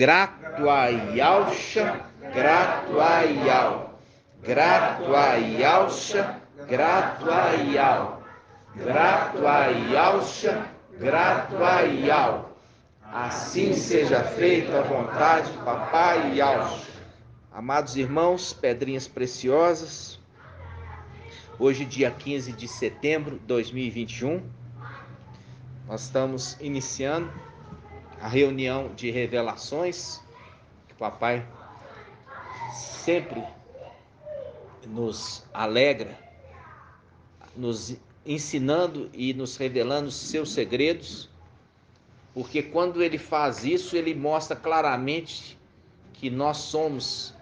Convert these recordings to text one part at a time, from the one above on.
Gratuaialcha, gratuaial. Gratuaialcha, gratuaial. Gratuaialcha, gratuaial. Assim seja feita a vontade de Papai Yalcha. Amados irmãos, pedrinhas preciosas, hoje dia 15 de setembro de 2021, nós estamos iniciando a reunião de revelações que o Papai sempre nos alegra, nos ensinando e nos revelando os seus segredos, porque quando ele faz isso, ele mostra claramente que nós somos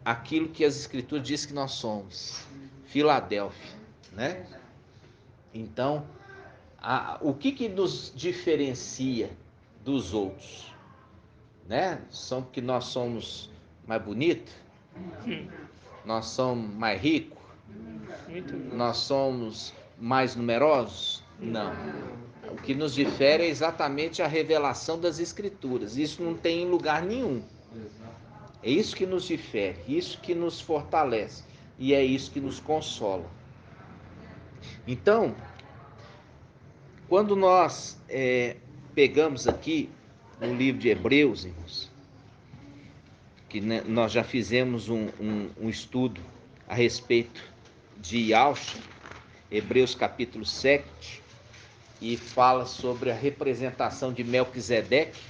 aquilo que as Escrituras dizem que nós somos, Filadélfia, né? Então, o que nos diferencia dos outros, né? São que nós somos mais bonitos, nós somos mais ricos, nós somos mais numerosos? Não. O que nos difere é exatamente a revelação das Escrituras. Isso não tem em lugar nenhum. É isso que nos difere, isso que nos fortalece e é isso que nos consola. Então, quando nós pegamos aqui no livro de Hebreus, irmãos, que nós já fizemos um estudo a respeito de Yalcha, Hebreus capítulo 7, e fala sobre a representação de Melquisedeque.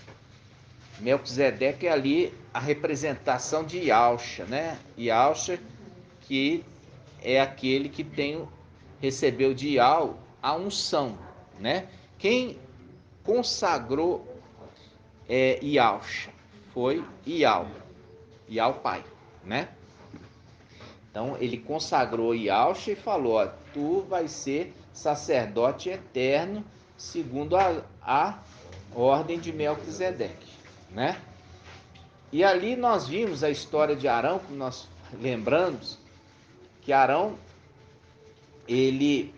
Melquisedeque é ali a representação de Yalcha, né? Yalcha, que é aquele que recebeu de Yal a unção, né? Quem consagrou Yalcha foi Yal pai, né? Então ele consagrou Yalcha e falou: ó, tu vai ser sacerdote eterno segundo a ordem de Melquisedeque, né? E ali nós vimos a história de Arão, como nós lembramos, que Arão, ele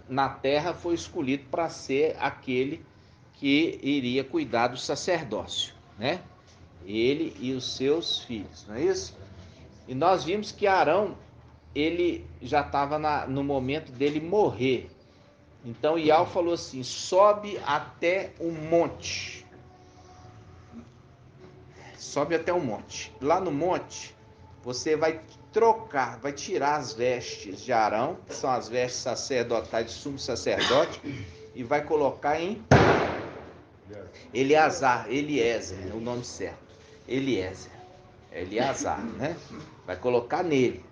na terra foi escolhido para ser aquele que iria cuidar do sacerdócio, né? Ele e os seus filhos, não é isso? E nós vimos que Arão, ele já estava no momento dele morrer. Então Ial falou assim: sobe até o monte. Sobe até o monte. Lá no monte, você vai trocar, vai tirar as vestes de Arão, que são as vestes sacerdotais de sumo sacerdote, e vai colocar em Eliezer, é o nome certo. Eleazar, né? Vai colocar nele.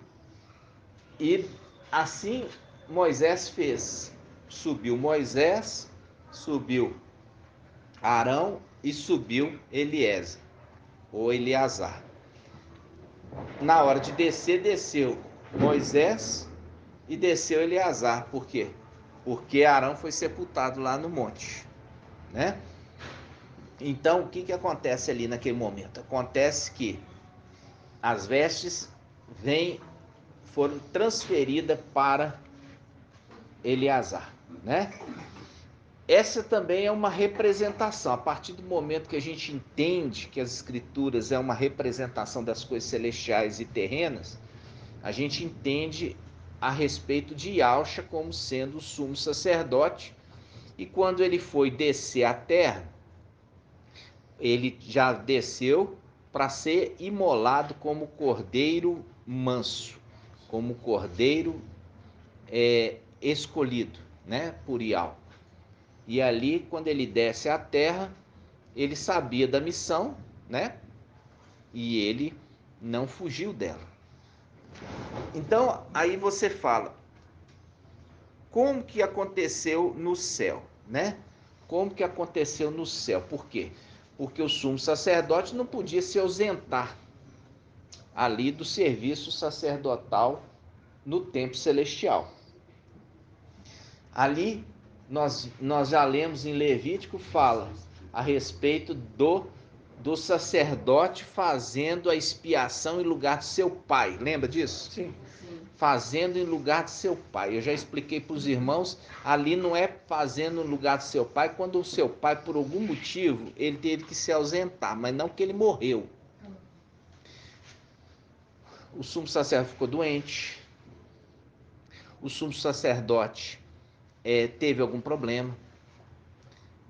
E assim Moisés fez. Subiu Moisés, subiu Arão e subiu Eliezer, ou Eleazar. Na hora de descer, desceu Moisés e desceu Eleazar. Por quê? Porque Arão foi sepultado lá no monte, né? Então, o que acontece ali naquele momento? Acontece que as vestes foram transferidas para Eleazar, né? Essa também é uma representação. A partir do momento que a gente entende que as Escrituras é uma representação das coisas celestiais e terrenas, a gente entende a respeito de Yalcha como sendo o sumo sacerdote. E quando ele foi descer à terra, ele já desceu para ser imolado como cordeiro manso, como cordeiro escolhido, né, por Yal. E ali, quando ele desce à terra, ele sabia da missão, né? E ele não fugiu dela. Então, aí você fala, como que aconteceu no céu, né? Como que aconteceu no céu? Por quê? Porque o sumo sacerdote não podia se ausentar ali do serviço sacerdotal no templo celestial. Ali nós já lemos em Levítico, fala a respeito do sacerdote fazendo a expiação em lugar do seu pai. Lembra disso? Sim. fazendo em lugar de seu pai. Eu já expliquei para os irmãos, ali não é fazendo em lugar de seu pai quando o seu pai, por algum motivo, ele teve que se ausentar, mas não que ele morreu. O sumo sacerdote ficou doente, o sumo sacerdote teve algum problema.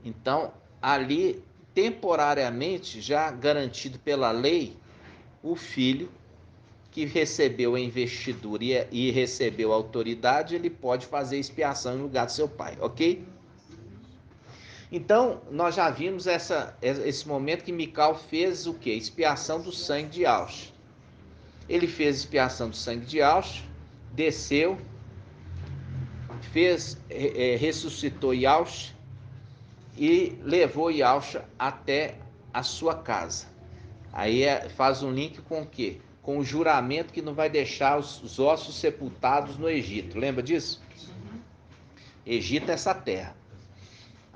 Então, ali, temporariamente, já garantido pela lei, o filho que recebeu a investidura e recebeu a autoridade, ele pode fazer expiação em lugar do seu pai, ok? Então, nós já vimos esse momento que Mical fez o quê? Expiação do sangue de Aush. Ele fez expiação do sangue de Aush, desceu, ressuscitou Yaush e levou Yaush até a sua casa. Aí faz um link com o quê? Com o juramento que não vai deixar os ossos sepultados no Egito. Lembra disso? Uhum. Egito é essa terra.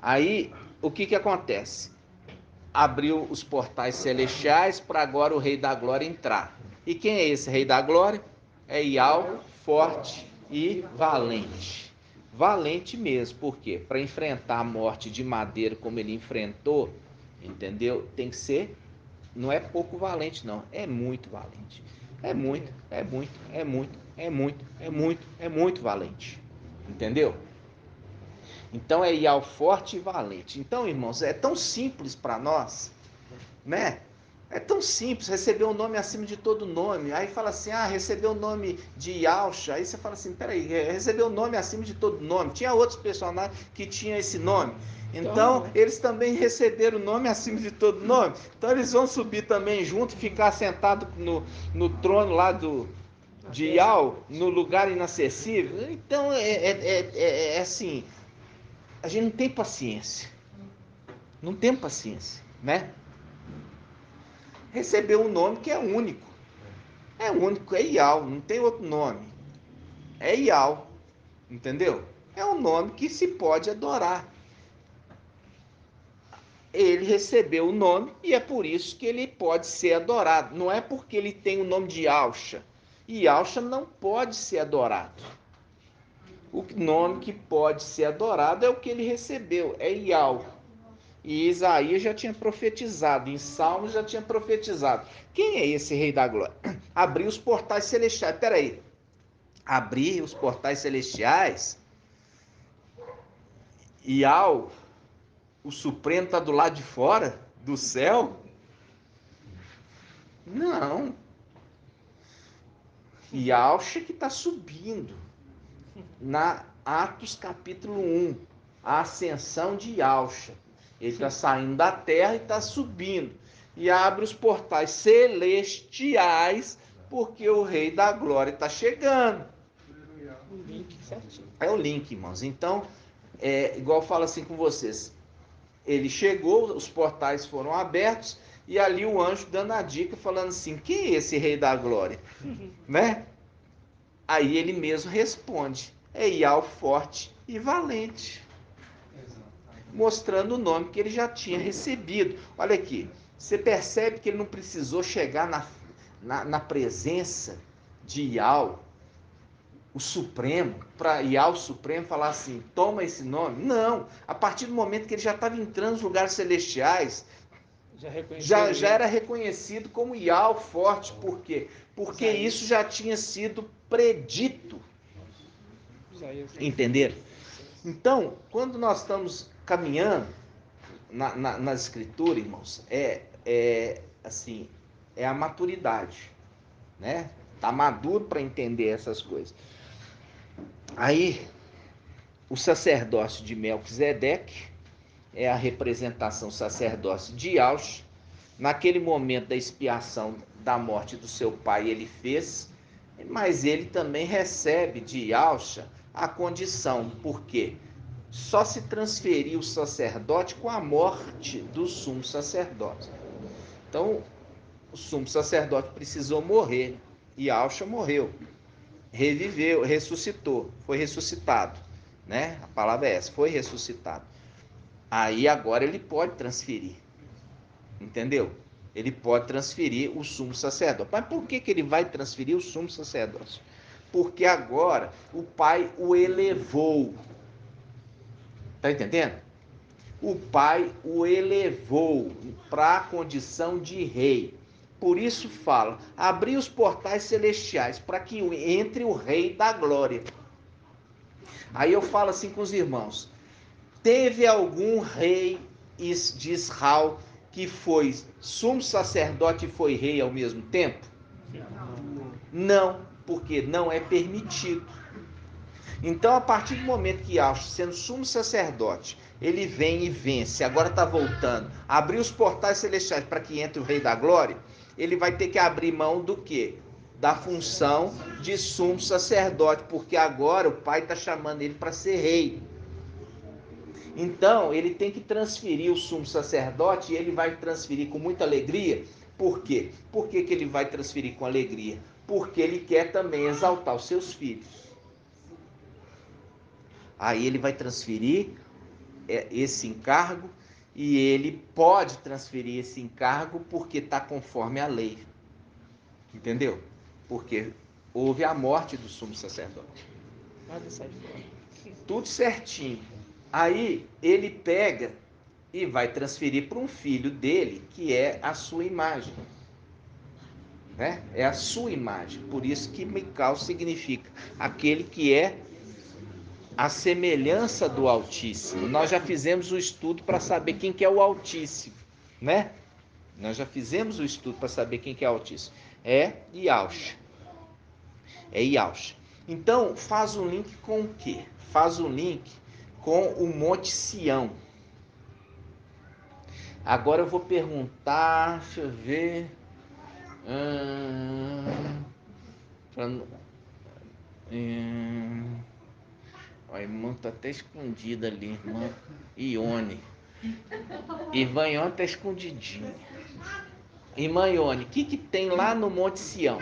Aí, o que acontece? Abriu os portais celestiais para agora o Rei da Glória entrar. E quem é esse Rei da Glória? É Ial, forte e valente. Valente mesmo, por quê? Para enfrentar a morte de madeira como ele enfrentou, entendeu? Tem que ser, não é pouco valente não, é muito valente. É muito, é muito, é muito, é muito, é muito, é muito valente. Entendeu? Então é Ial forte e valente. Então, irmãos, é tão simples para nós, né? É tão simples, receber um nome acima de todo nome. Aí fala assim, recebeu o nome de Yalcha. Aí você fala assim, peraí, recebeu o nome acima de todo nome. Tinha outros personagens que tinham esse nome. Então, eles também receberam o nome acima de todo nome. Então, eles vão subir também junto, ficar sentado no trono lá de Yal, no lugar inacessível. Então, é assim, a gente não tem paciência. Não tem paciência, né? Recebeu um nome que é único. É único, é Ial, não tem outro nome. É Ial, entendeu? É um nome que se pode adorar. Ele recebeu o nome e é por isso que ele pode ser adorado. Não é porque ele tem o nome de Yalcha. E Yalcha não pode ser adorado. O nome que pode ser adorado é o que ele recebeu, é Ial. E Isaías já tinha profetizado, em Salmos já tinha profetizado. Quem é esse Rei da Glória? Abrir os portais celestiais. Peraí, abrir os portais celestiais e o Supremo está do lado de fora do céu? Não. Yalcha que está subindo. Na Atos capítulo 1, a ascensão de Yalcha. Ele está saindo da terra e está subindo. E abre os portais celestiais, porque o Rei da Glória está chegando. O link certinho. É o link, irmãos. Então, igual eu falo assim com vocês. Ele chegou, os portais foram abertos, e ali o anjo dando a dica, falando assim, quem é esse Rei da Glória? Né? Aí ele mesmo responde, é Ial forte e valente. Mostrando o nome que ele já tinha recebido. Olha aqui, você percebe que ele não precisou chegar na presença de Ial, o Supremo, para Ial Supremo falar assim, toma esse nome. Não, a partir do momento que ele já estava entrando nos lugares celestiais, já era reconhecido como Ial forte. Por quê? Porque isso já tinha sido predito. Entenderam? Então, quando nós estamos caminhando na escritura, irmãos, assim, é a maturidade, né? Tá maduro para entender essas coisas. Aí, o sacerdócio de Melquisedeque é a representação sacerdócio de Yaush. Naquele momento da expiação da morte do seu pai, ele fez, mas ele também recebe de Yaush a condição, porque só se transferiu o sacerdote com a morte do sumo sacerdote. Então, o sumo sacerdote precisou morrer, e Yaush morreu, reviveu, ressuscitou, foi ressuscitado, né? A palavra é essa, foi ressuscitado. Aí agora ele pode transferir, entendeu? Ele pode transferir o sumo sacerdote. Mas por que ele vai transferir o sumo sacerdote? Porque agora o pai o elevou. Está entendendo? O pai o elevou para a condição de rei. Por isso fala, abri os portais celestiais para que entre o rei da glória. Aí eu falo assim com os irmãos, teve algum rei de Israel que foi sumo sacerdote e foi rei ao mesmo tempo? Não, porque não é permitido. Então, a partir do momento que Yahshua, sendo sumo sacerdote, ele vem e vence, agora está voltando, abriu os portais celestiais para que entre o Rei da Glória, ele vai ter que abrir mão do quê? Da função de sumo sacerdote, porque agora o Pai está chamando ele para ser rei. Então, ele tem que transferir o sumo sacerdote, e ele vai transferir com muita alegria. Por quê? Por que ele vai transferir com alegria? Porque ele quer também exaltar os seus filhos. Aí ele vai transferir esse encargo, e ele pode transferir esse encargo porque está conforme a lei. Entendeu? Porque houve a morte do sumo sacerdote. Tudo certinho. Aí ele pega e vai transferir para um filho dele, que é a sua imagem. Né? É a sua imagem. Por isso que Mical significa aquele que é a semelhança do Altíssimo. Nós já fizemos o estudo para saber quem que é o Altíssimo, né? Nós já fizemos o estudo para saber quem que é o Altíssimo. É Yahshua. É Yahshua. Então, faz um link com o quê? Faz um link com o Monte Sião. Agora eu vou perguntar, deixa eu ver. A irmã tá até escondida ali, irmã Ione. Irmã Ione tá escondidinha. Irmã Ione, o que tem lá no Monte Sião?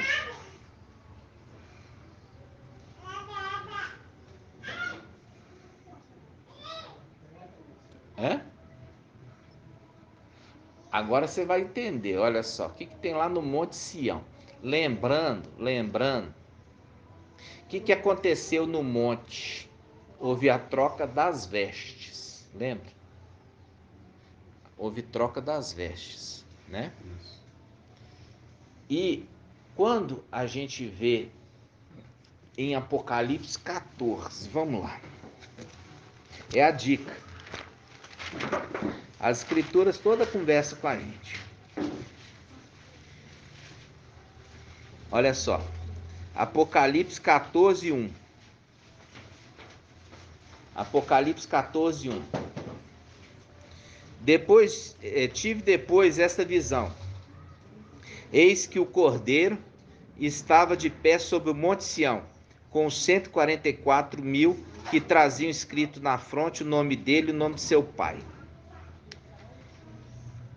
Hã? Agora você vai entender, olha só, o que tem lá no Monte Sião. Lembrando, o que aconteceu no monte? Houve a troca das vestes, lembra? Houve troca das vestes, né? E quando a gente vê em Apocalipse 14, vamos lá, é a dica. As escrituras toda conversa com a gente. Olha só, Apocalipse 14, 1. Apocalipse 14, 1. Tive depois esta visão. Eis que o Cordeiro estava de pé sobre o Monte Sião, com 144.000 que traziam escrito na fronte o nome dele e o nome de seu pai.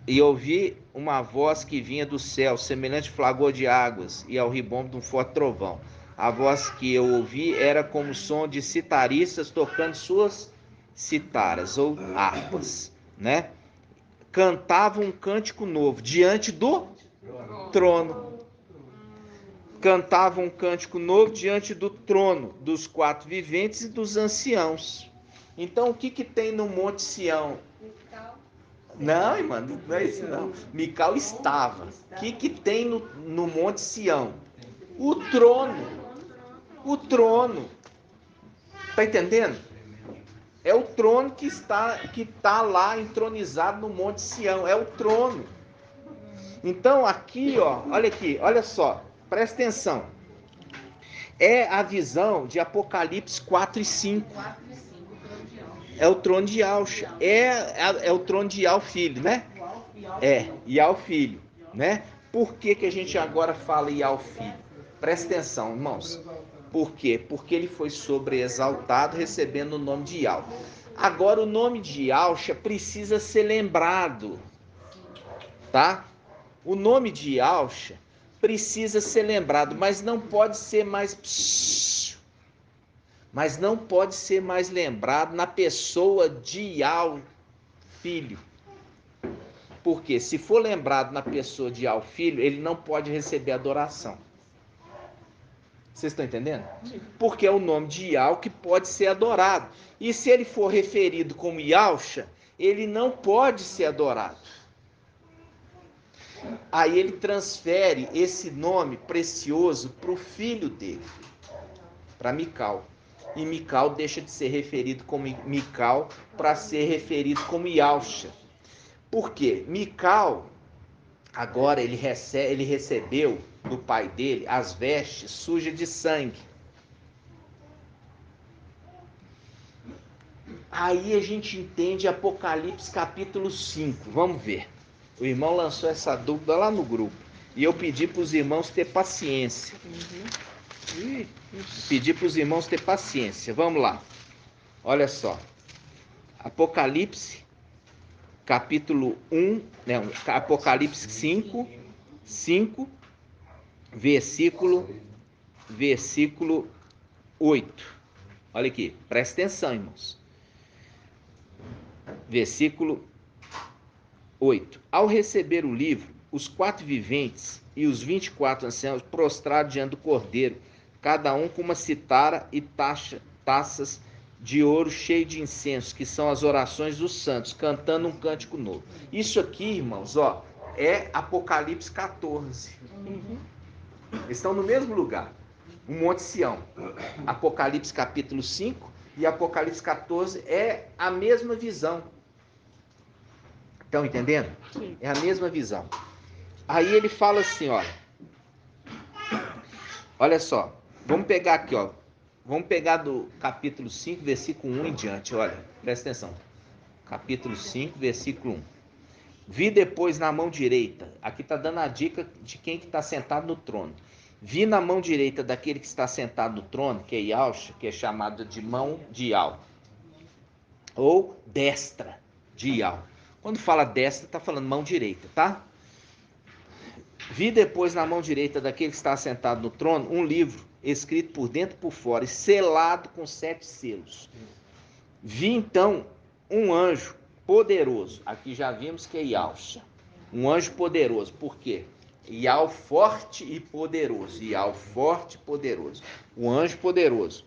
E ouvi uma voz que vinha do céu, semelhante a flagor de águas e ao ribombo de um forte trovão. A voz que eu ouvi era como o som de citaristas tocando suas citaras ou harpas, né? Cantavam um cântico novo diante do trono. Cantavam um cântico novo diante do trono dos quatro viventes e dos anciãos. Então, o que tem no Monte Sião? Não, irmã, não é isso não. Mical estava. O que tem no Monte Sião? O trono. O trono. Tá entendendo? É o trono que está lá entronizado no Monte Sião. É o trono. Então aqui, ó, olha aqui, olha só. Presta atenção. É a visão de Apocalipse 4 e 5. É o trono de Yahshua. É o trono de Yahweh filho, né? É, Yahweh filho, né? Por que a gente agora fala Yahweh filho? Presta atenção, irmãos. Por quê? Porque ele foi sobreexaltado recebendo o nome de Yahweh. Agora o nome de Yahshua precisa ser lembrado, tá? O nome de Yahshua precisa ser lembrado, mas não pode ser mais... Mas não pode ser mais lembrado na pessoa de Yahweh filho. Porque se for lembrado na pessoa de Yahweh filho, ele não pode receber adoração. Vocês estão entendendo? Porque é o nome de Yahweh que pode ser adorado. E se ele for referido como Yahusha, ele não pode ser adorado. Aí ele transfere esse nome precioso para o filho dele, para Mical. E Mical deixa de ser referido como Mical para ser referido como Yahusha. Por quê? Mical, agora ele recebeu do pai dele as vestes sujas de sangue. Aí a gente entende Apocalipse capítulo 5. Vamos ver. O irmão lançou essa dúvida lá no grupo. E eu pedi para os irmãos ter paciência. Pedi para os irmãos ter paciência. Vamos lá. Olha só. Apocalipse capítulo 1, não, Apocalipse 5, versículo 8. Olha aqui, presta atenção, irmãos. Versículo 8. Ao receber o livro, os 4 viventes e os 24 anciãos prostraram diante do cordeiro, cada um com uma citara e taças de ouro cheio de incenso, que são as orações dos santos, cantando um cântico novo. Isso aqui, irmãos, ó, é Apocalipse 14. Eles estão no mesmo lugar, o Monte Sião. Apocalipse capítulo 5 e Apocalipse 14 é a mesma visão. Estão entendendo? Sim. É a mesma visão. Aí ele fala assim, olha só, vamos pegar aqui, ó. Vamos pegar do capítulo 5, versículo 1 em diante, olha, presta atenção. Capítulo 5, versículo 1. Vi depois na mão direita, aqui está dando a dica de quem que está sentado no trono. Vi na mão direita daquele que está sentado no trono, que é Yahusha, que é chamado de mão de Yahweh, ou destra de Yahweh. Quando fala destra, está falando mão direita, tá? Vi depois na mão direita daquele que está sentado no trono um livro escrito por dentro e por fora e selado com 7 selos. Vi então um anjo poderoso. Aqui já vimos que é Yahusha. Um anjo poderoso. Por quê? Yahweh forte e poderoso. Yahweh forte e poderoso. Um anjo poderoso.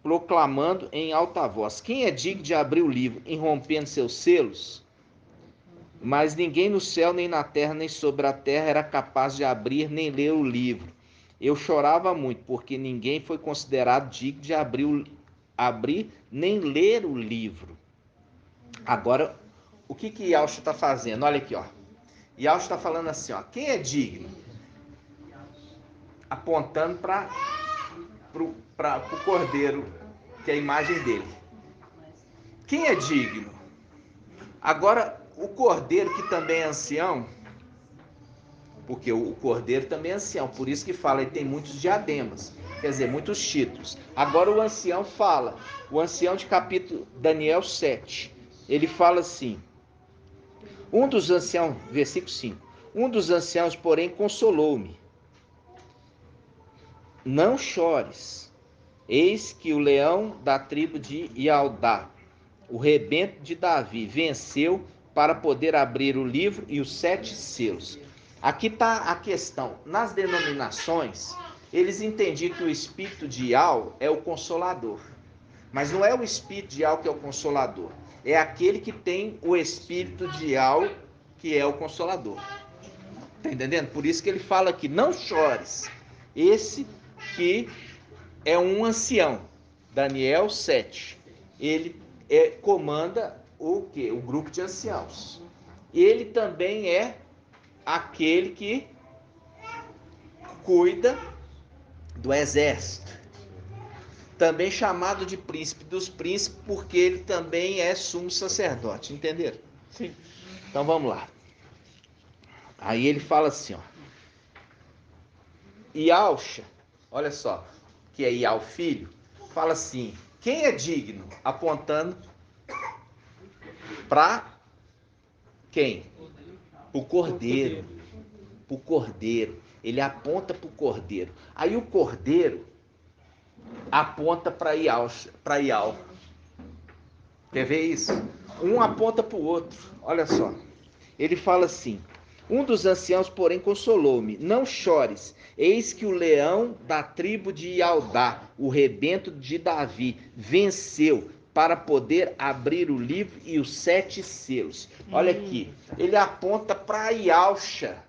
Proclamando em alta voz: quem é digno de abrir o livro, irrompendo seus selos? Mas ninguém no céu, nem na terra, nem sobre a terra era capaz de abrir nem ler o livro. Eu chorava muito, porque ninguém foi considerado digno de abrir nem ler o livro. Agora, o que Yahusha está fazendo? Olha aqui, ó. Yahusha está falando assim, ó. Quem é digno? Apontando para o cordeiro, que é a imagem dele. Quem é digno? Agora, o cordeiro que também é ancião, porque o cordeiro também é ancião, por isso que fala, ele tem muitos diademas, quer dizer, muitos títulos. Agora o ancião fala, o ancião de capítulo Daniel 7, ele fala assim, um dos anciãos, versículo 5, um dos anciãos, porém, consolou-me. Não chores, eis que o leão da tribo de Ialdá, o rebento de Davi, venceu para poder abrir o livro e os 7 selos. Aqui está a questão. Nas denominações, eles entendiam que o espírito de Yahweh é o consolador. Mas não é o espírito de Yahweh que é o consolador. É aquele que tem o espírito de Yahweh que é o consolador. Está entendendo? Por isso que ele fala aqui, não chores. Esse que é um ancião. Daniel 7. Ele comanda o quê? O grupo de anciãos. Ele também é aquele que cuida do exército. Também chamado de príncipe dos príncipes, porque ele também é sumo sacerdote. Entenderam? Sim. Então vamos lá. Aí ele fala assim, ó. Yahusha, olha só, que é Yahweh filho, fala assim, quem é digno? Apontando para quem? O cordeiro. O cordeiro. Ele aponta para o cordeiro. Aí o cordeiro aponta para Yahweh. Quer ver isso? Um aponta para o outro. Olha só. Ele fala assim, Um dos anciãos, porém, consolou-me: não chores, eis que o leão da tribo de Ialdá, o rebento de Davi, venceu para poder abrir o livro e os 7 selos. Olha aqui, ele aponta para Ialcha.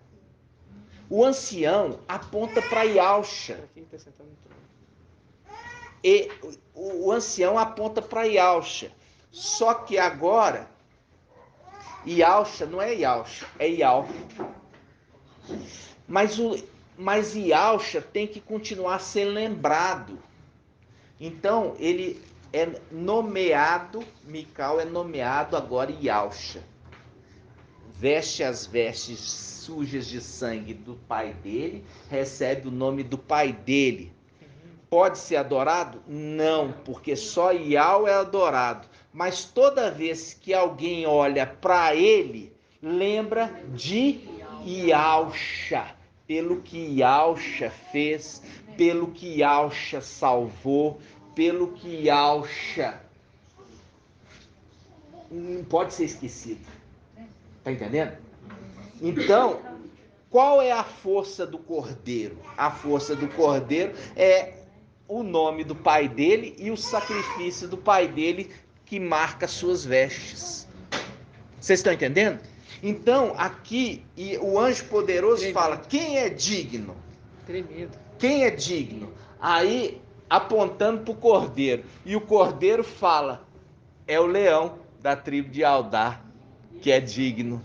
O ancião aponta para Ialcha. E o ancião aponta para Ialcha. Só que agora, Ialcha não é Ialcha, é Ial. Mas Ialcha tem que continuar a ser lembrado. Então, ele é nomeado, Mical é nomeado agora Ialcha. Veste as vestes sujas de sangue do pai dele, recebe o nome do pai dele. Pode ser adorado? Não, porque só Ial é adorado. Mas toda vez que alguém olha para ele, lembra de Ialcha, pelo que Ialcha fez, pelo que Ialcha salvou, pelo que Ialcha não pode ser esquecido. Tá entendendo? Então, qual é a força do cordeiro? A força do cordeiro é o nome do pai dele e o sacrifício do pai dele que marca suas vestes. Vocês estão entendendo? Então, aqui, o anjo poderoso Tremendo. Fala, quem é digno? Tremendo. Quem é digno? Aí, apontando para o cordeiro. E o cordeiro fala, é o leão da tribo de Judá, que é digno.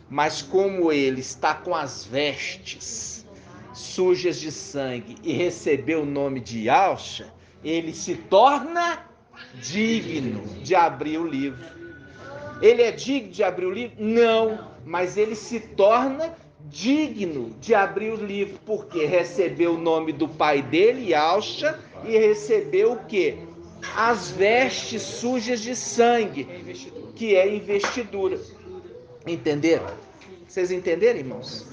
Mas como ele está com as vestes sujas de sangue e recebeu o nome de Ialcha, ele se torna digno de abrir o livro. Ele é digno de abrir o livro? Não, mas ele se torna digno de abrir o livro, porque recebeu o nome do pai dele, Ialcha, e recebeu o quê? As vestes sujas de sangue, que é investidura. Entenderam? Vocês entenderam, irmãos?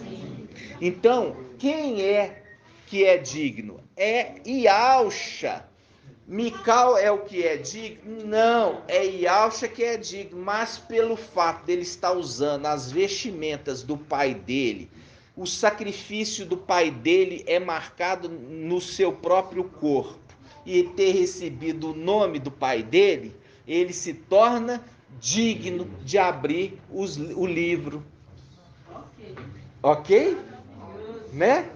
Então, quem é que é digno? É Ialcha. Mical é o que é digno? Não, é Ialcha que é digno, mas pelo fato dele estar usando as vestimentas do pai dele, o sacrifício do pai dele é marcado no seu próprio corpo, e ter recebido o nome do pai dele, ele se torna digno de abrir o livro. Ok? Né?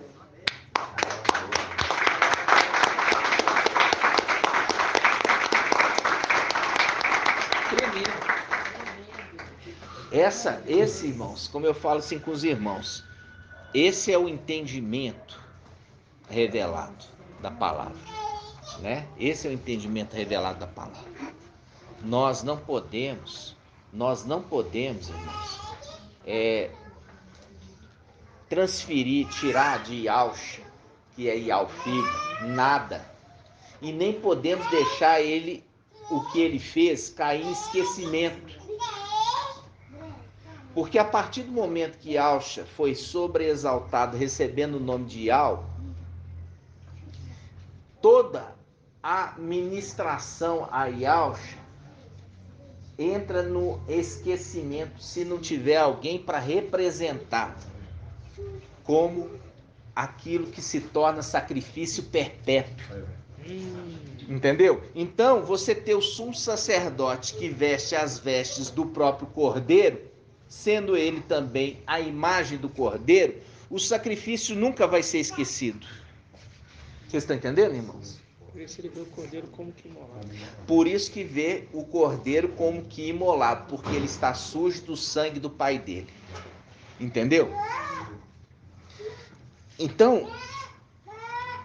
Esse, irmãos, como eu falo assim com os irmãos, esse é o entendimento revelado da palavra, né? Esse é o entendimento revelado da palavra. Nós não podemos, irmãos, transferir, tirar de Ialcha, que é Ial filho, nada. E nem podemos deixar ele, o que ele fez, cair em esquecimento. Porque a partir do momento que Ialcha foi sobreexaltado, recebendo o nome de Ial, toda a ministração a Ialcha entra no esquecimento se não tiver alguém para representar como aquilo que se torna sacrifício perpétuo. Entendeu? Então, você ter o sumo sacerdote que veste as vestes do próprio cordeiro, sendo ele também a imagem do cordeiro, o sacrifício nunca vai ser esquecido. Vocês estão entendendo, irmãos? Por isso ele vê o cordeiro como que imolado. Por isso que vê o cordeiro como que imolado, porque ele está sujo do sangue do pai dele. Entendeu? Então,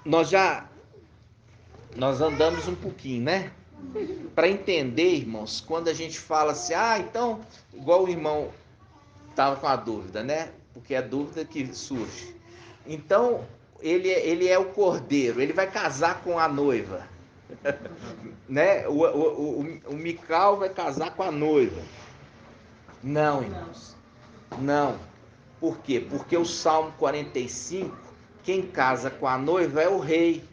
nós andamos um pouquinho, né? Para entender, irmãos, quando a gente fala assim, então, igual o irmão estava com a dúvida, né? Porque é a dúvida que surge. Então, ele é o cordeiro, ele vai casar com a noiva. Né? O Mical vai casar com a noiva. Não, irmãos. Não. Por quê? Porque o Salmo 45, quem casa com a noiva é o rei.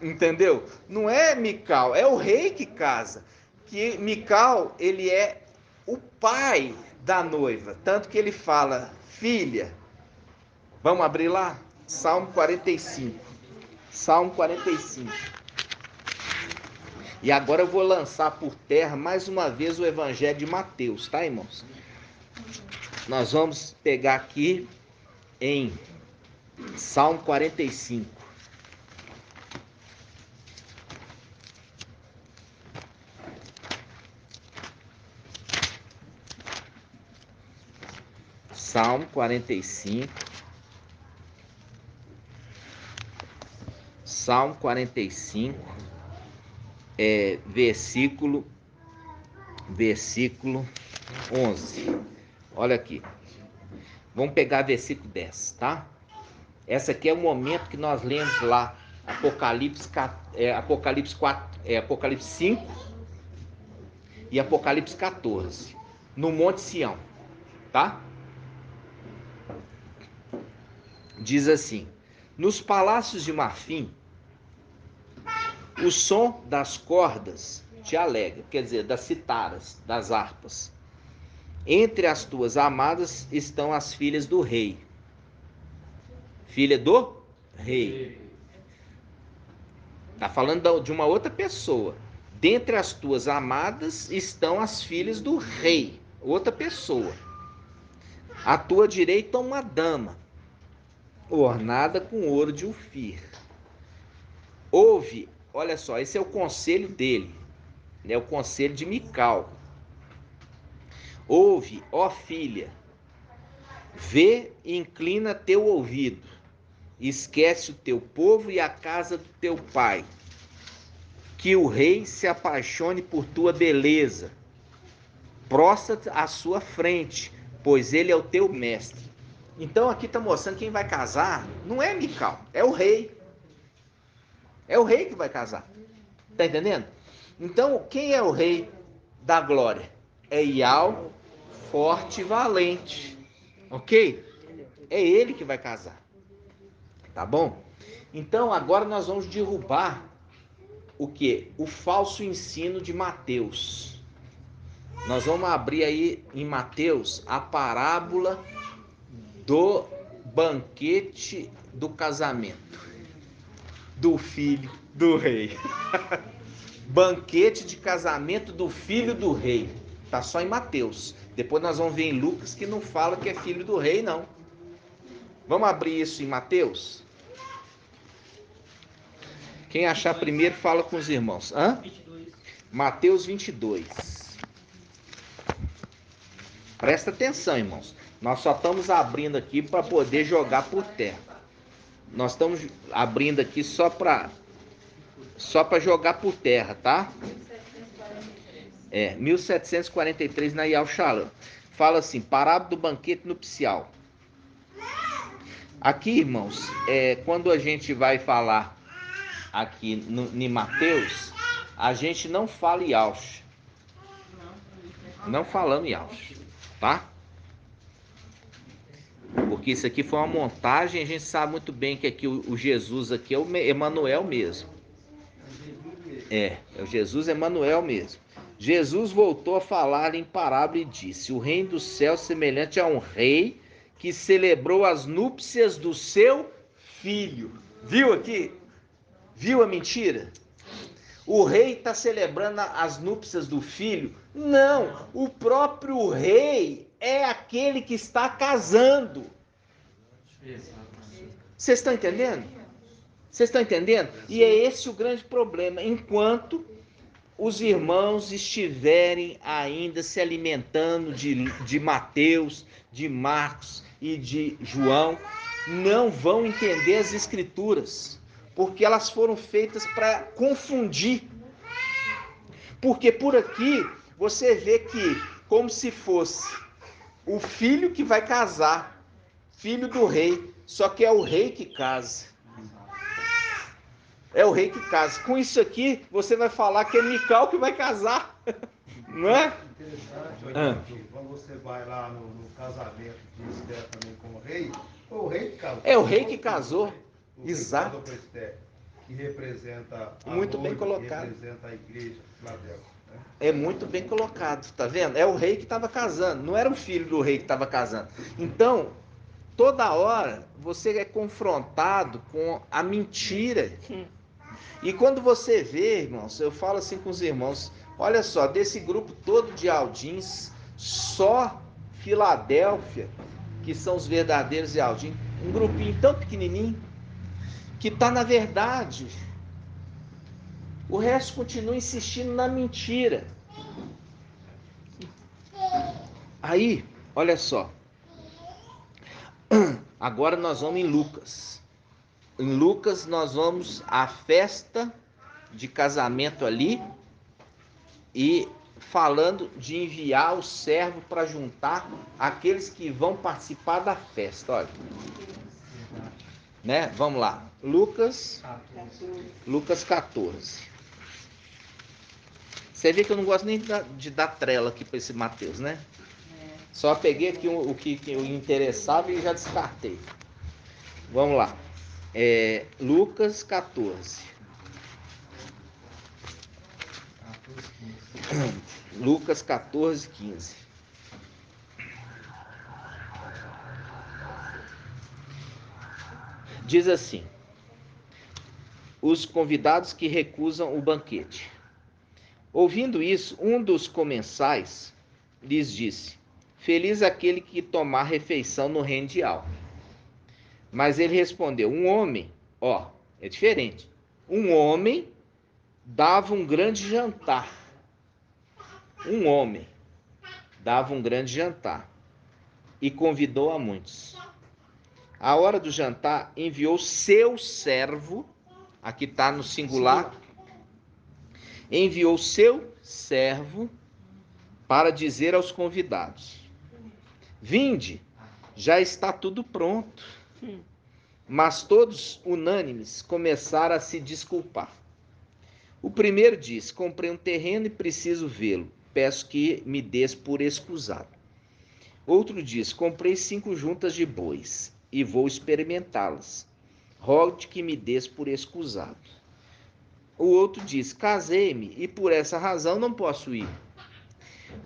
Entendeu? Não é Mical, é o rei que casa. Que Mical, ele é o pai da noiva. Tanto que ele fala, filha, vamos abrir lá? Salmo 45. Salmo 45. E agora eu vou lançar por terra mais uma vez o Evangelho de Mateus, tá, irmãos? Nós vamos pegar aqui em Salmo 45. Salmo 45. Salmo 45, versículo 11. Olha aqui. Vamos pegar versículo 10, tá? Essa aqui é o momento que nós lemos lá, Apocalipse 5 e Apocalipse 14, no Monte Sião, tá? Diz assim: nos palácios de marfim, o som das cordas te alegra, quer dizer, das citaras, das harpas. Entre as tuas amadas estão as filhas do rei. Filha do rei. Está falando de uma outra pessoa. Dentre as tuas amadas estão as filhas do rei. Outra pessoa. À tua direita uma dama, ornada com ouro de Ofir. Ouve, olha só, esse é o conselho dele, né? O conselho de Mical. Ouve, ó filha, vê e inclina teu ouvido. Esquece o teu povo e a casa do teu pai. Que o rei se apaixone por tua beleza. Prostra-te à sua frente, pois ele é o teu mestre. Então aqui está mostrando quem vai casar não é Mical, é o rei. É o rei que vai casar. Tá entendendo? Então, quem é o rei da glória? É Ial, forte e valente. Ok? É ele que vai casar. Tá bom? Então, agora nós vamos derrubar o quê? O falso ensino de Mateus. Nós vamos abrir aí em Mateus a parábola do banquete do casamento do filho do rei. Banquete de casamento do filho do rei. Tá só em Mateus. Depois nós vamos ver em Lucas que não fala que é filho do rei, não. Vamos abrir isso em Mateus? Quem achar primeiro fala com os irmãos. Hã? 22. Mateus 22. Presta atenção, irmãos. Nós só estamos abrindo aqui para poder jogar por terra. Nós estamos abrindo aqui só para jogar por terra, tá? 1743 na Yal Shalom. Fala assim, parábola do banquete nupcial. Aqui, irmãos, quando a gente vai falar aqui em Mateus, a gente não fala Yaush. Não falamos Yaush, tá? Porque isso aqui foi uma montagem, a gente sabe muito bem que aqui o Jesus aqui é o Emanuel mesmo. É o Jesus Emanuel mesmo. Jesus voltou a falar em parábola e disse: o reino do céu semelhante a um rei que celebrou as núpcias do seu filho. Viu aqui? Viu a mentira? O rei está celebrando as núpcias do filho? Não, o próprio rei é aquele que está casando. Vocês estão entendendo? Vocês estão entendendo? E é esse o grande problema. Enquanto os irmãos estiverem ainda se alimentando de Mateus, de Marcos e de João, não vão entender as escrituras, porque elas foram feitas para confundir. Porque por aqui você vê que, como se fosse o filho que vai casar, filho do rei, só que é o rei que casa. É o rei que casa. Com isso aqui, você vai falar que é Mical que vai casar. Não é? Interessante. Quando você vai lá no casamento de Esther também com o rei, foi o rei que casou. É o rei que casou. Exato. Que representa a muito bem noiva, colocado. que representa a igreja, Filadélfia. É muito bem colocado, tá vendo? É o rei que estava casando, não era o filho do rei que estava casando. Então, toda hora você é confrontado com a mentira. E quando você vê, irmãos, eu falo assim com os irmãos, olha só, desse grupo todo de Aldins, só Filadélfia, que são os verdadeiros de Aldins, um grupinho tão pequenininho, que está na verdade. O resto continua insistindo na mentira. Aí, olha só. Agora nós vamos em Lucas. Em Lucas nós vamos à festa de casamento ali e falando de enviar o servo para juntar aqueles que vão participar da festa. Olha, né? Vamos lá. Lucas 14. Você vê que eu não gosto nem de dar trela aqui para esse Mateus, né? Só peguei aqui o que eu interessava e já descartei. Vamos lá. Lucas 14. Lucas 14, 15. Diz assim: os convidados que recusam o banquete. Ouvindo isso, um dos comensais lhes disse: feliz aquele que tomar refeição no reino de alto. Mas ele respondeu: um homem, é diferente. Um homem dava um grande jantar. Um homem dava um grande jantar e convidou a muitos. À hora do jantar, enviou seu servo, aqui está no singular, enviou seu servo para dizer aos convidados: vinde, já está tudo pronto. Mas todos, unânimes, começaram a se desculpar. O primeiro disse: comprei um terreno e preciso vê-lo. Peço que me des por escusado. Outro disse: comprei 5 juntas de bois e vou experimentá-las. Rogo-te que me des por escusado. O outro disse: casei-me e por essa razão não posso ir.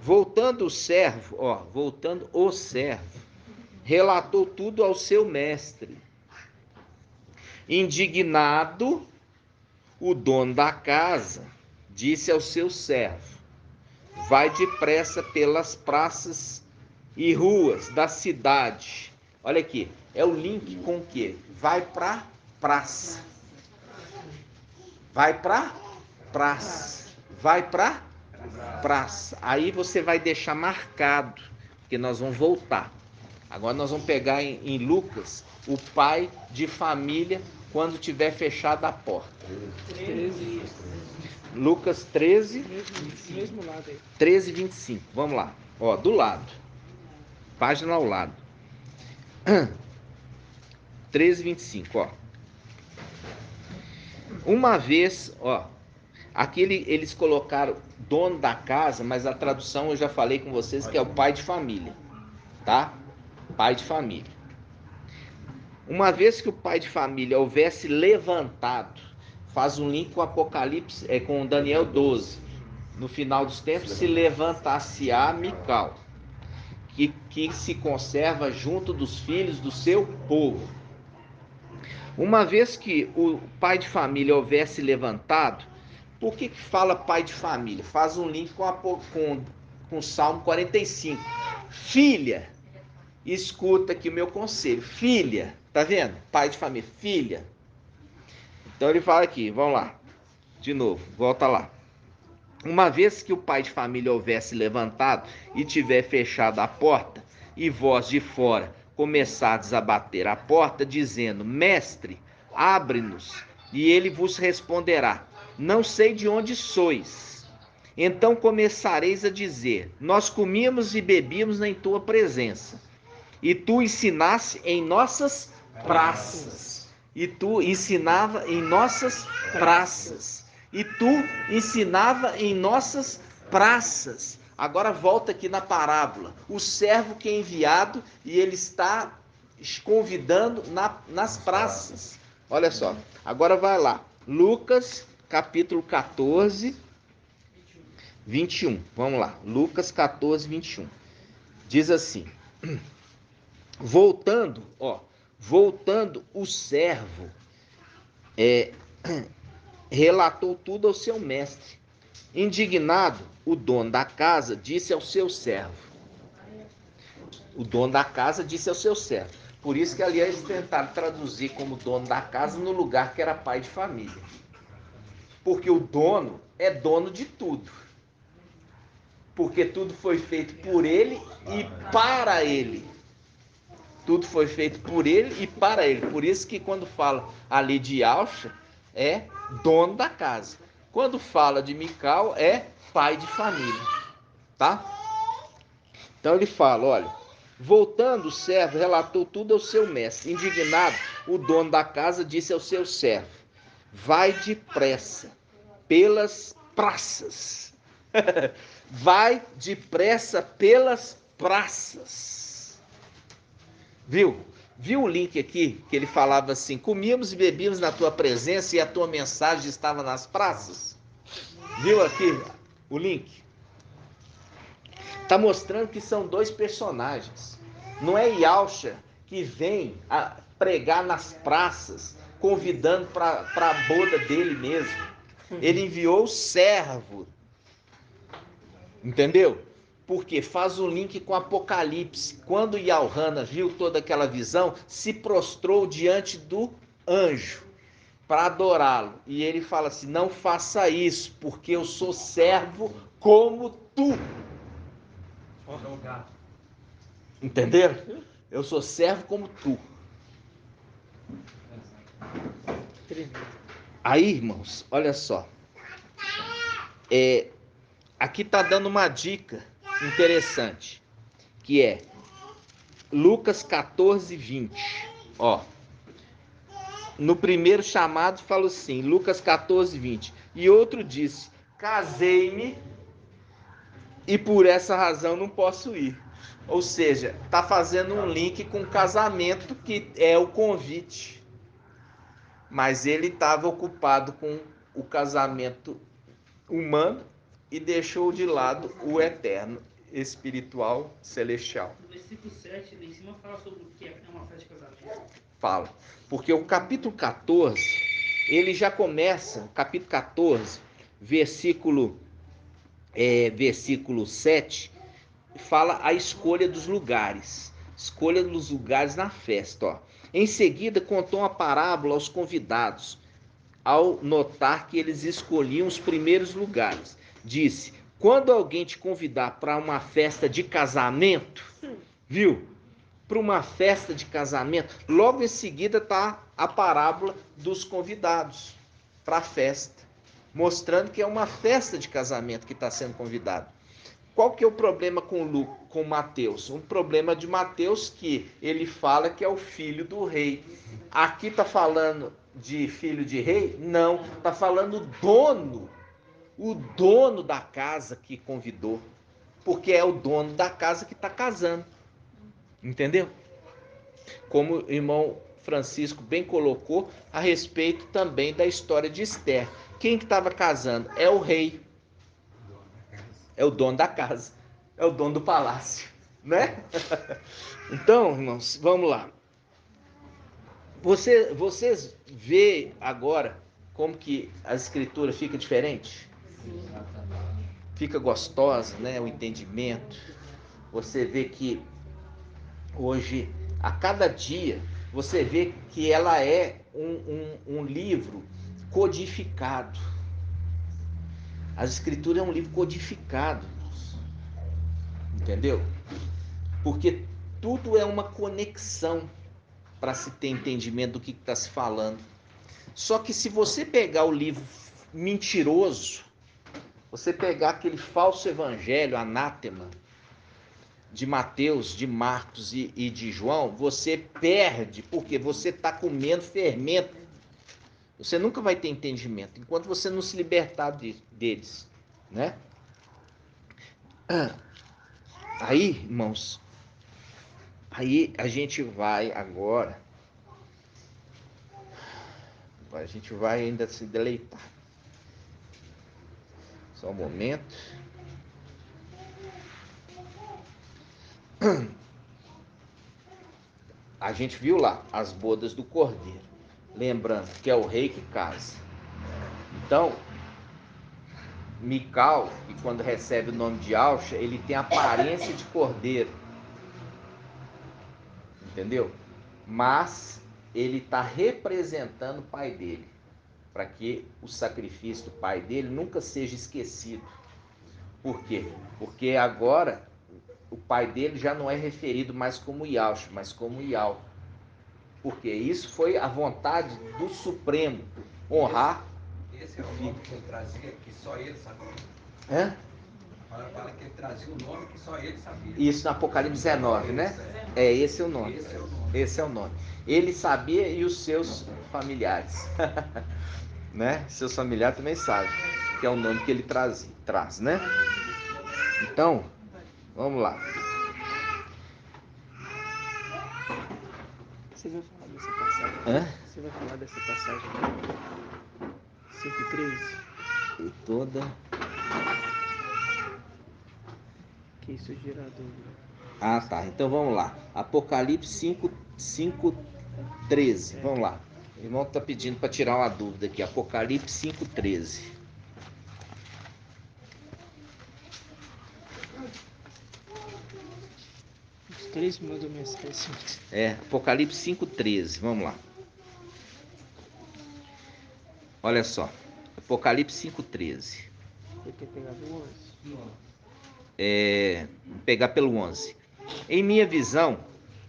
Voltando o servo, relatou tudo ao seu mestre. Indignado, o dono da casa disse ao seu servo: vai depressa pelas praças e ruas da cidade. Olha aqui, é o link com o quê? Vai para praça. Vai para praça. Vai para praça. Aí você vai deixar marcado, porque nós vamos voltar. Agora nós vamos pegar em Lucas o pai de família quando tiver fechada a porta. 13. Lucas 13, Mesmo lado aí. 13, 25. Vamos lá. Do lado. Página ao lado. 13, 25, Uma vez, aqui eles colocaram dono da casa, mas a tradução eu já falei com vocês que é o pai de família, tá? Pai de família. Uma vez que o pai de família houvesse levantado, faz um link com Apocalipse, com Daniel 12. No final dos tempos, se levantar-se-á Mical, que se conserva junto dos filhos do seu povo. Uma vez que o pai de família houvesse levantado, por que fala pai de família? Faz um link com Salmo 45. Filha, escuta aqui o meu conselho. Filha, tá vendo? Pai de família, filha. Então ele fala aqui, vamos lá. De novo, volta lá. Uma vez que o pai de família houvesse levantado e tiver fechado a porta, e vós de fora começardes a bater a porta, dizendo: mestre, abre-nos, e ele vos responderá: não sei de onde sois. Então começareis a dizer: nós comíamos e bebíamos em tua presença, e tu ensinaste em nossas praças. E tu ensinava em nossas praças. E tu ensinava em nossas praças. Agora volta aqui na parábola. O servo que é enviado e ele está convidando nas praças. Olha só. Agora vai lá. Lucas, capítulo 14, 21. Vamos lá. Lucas 14, 21. Diz assim: voltando, o servo relatou tudo ao seu mestre. Indignado, o dono da casa disse ao seu servo. O dono da casa disse ao seu servo. Por isso que ali eles tentaram traduzir como dono da casa no lugar que era pai de família. Porque o dono é dono de tudo. Porque tudo foi feito por ele e para ele. Tudo foi feito por ele e para ele. Por isso que quando fala ali de Yahshua, é dono da casa. Quando fala de Mical, é pai de família. Tá? Então ele fala, olha, voltando o servo relatou tudo ao seu mestre. Indignado, o dono da casa disse ao seu servo: vai depressa pelas praças. Vai depressa pelas praças. Viu? Viu o link aqui que ele falava assim: comíamos e bebíamos na tua presença e a tua mensagem estava nas praças? Viu aqui o link? Está mostrando que são dois personagens. Não é Yahshua que vem a pregar nas praças, convidando para a boda dele mesmo. Ele enviou o servo. Entendeu? Porque faz o link com Apocalipse. Quando Yaohana viu toda aquela visão, se prostrou diante do anjo para adorá-lo. E ele fala assim: não faça isso, porque eu sou servo como tu. Entenderam? Eu sou servo como tu. Aí, irmãos, olha só. Aqui está dando uma dica interessante, que é Lucas 14, 20. Ó, no primeiro chamado fala assim, Lucas 14, 20. E outro disse: casei-me e por essa razão não posso ir. Ou seja, está fazendo um link com o casamento, que é o convite. Mas ele estava ocupado com o casamento humano e deixou de lado o eterno, espiritual, celestial. No versículo 7, lá em cima, fala sobre o que é uma festa de casamento. Fala. Porque o capítulo 14, ele já começa, capítulo 14, versículo 7, fala a escolha dos lugares. Escolha dos lugares na festa. Ó. Em seguida, contou uma parábola aos convidados, ao notar que eles escolhiam os primeiros lugares. Disse: quando alguém te convidar para uma festa de casamento, viu? Para uma festa de casamento, logo em seguida está a parábola dos convidados para a festa, mostrando que é uma festa de casamento que está sendo convidado. Qual que é o problema com Mateus? Um problema de Mateus que ele fala que é o filho do rei. Aqui está falando de filho de rei? Não, está falando o dono da casa que convidou, porque é o dono da casa que está casando. Entendeu? Como o irmão Francisco bem colocou a respeito também da história de Esther. Quem que estava casando? É o rei. É o dono da casa. É o dono do palácio, né? Então, irmãos, vamos lá. Vocês vê agora como que a escritura fica diferente? Fica gostosa, né? O entendimento. Você vê que hoje, a cada dia, você vê que ela é um livro codificado. As escrituras é um livro codificado. Entendeu? Porque tudo é uma conexão para se ter entendimento do que está se falando. Só que se você pegar o livro mentiroso, você pegar aquele falso evangelho, anátema, de Mateus, de Marcos e de João, você perde, porque você está comendo fermento. Você nunca vai ter entendimento, enquanto você não se libertar deles, né? Aí, irmãos, aí a gente vai agora, a gente vai ainda se deleitar. Só um momento. A gente viu lá as bodas do cordeiro. Lembrando que é o rei que casa. Então, Mical, que quando recebe o nome de Ausha, ele tem a aparência de cordeiro. Entendeu? Mas ele está representando o pai dele, para que o sacrifício do pai dele nunca seja esquecido. Por quê? Porque agora o pai dele já não é referido mais como Yaush, mas como Iau. Porque isso foi a vontade do Supremo, honrar. Esse é o nome que ele trazia, que só ele sabia. Hã? Fala que ele trazia um nome que só ele sabia. Isso no Apocalipse 19, né? Esse é o nome. Esse é o nome. Ele sabia e os seus familiares. Né? Seus familiares também sabem, que é o nome que ele traz, né? Então, vamos lá. Você vai falar dessa passagem? Hã? Você vai falar dessa passagem? 5:13? E toda. Que isso gera dúvida. Ah, tá. Então vamos lá. Apocalipse 5:13. Vamos lá. O irmão está pedindo para tirar uma dúvida aqui. Apocalipse 5:13. Os três mandam mensagem. Apocalipse 5:13. Vamos lá. Olha só. Apocalipse 5:13. Você quer pegar do 11? Vou pegar pelo 11. Em minha visão,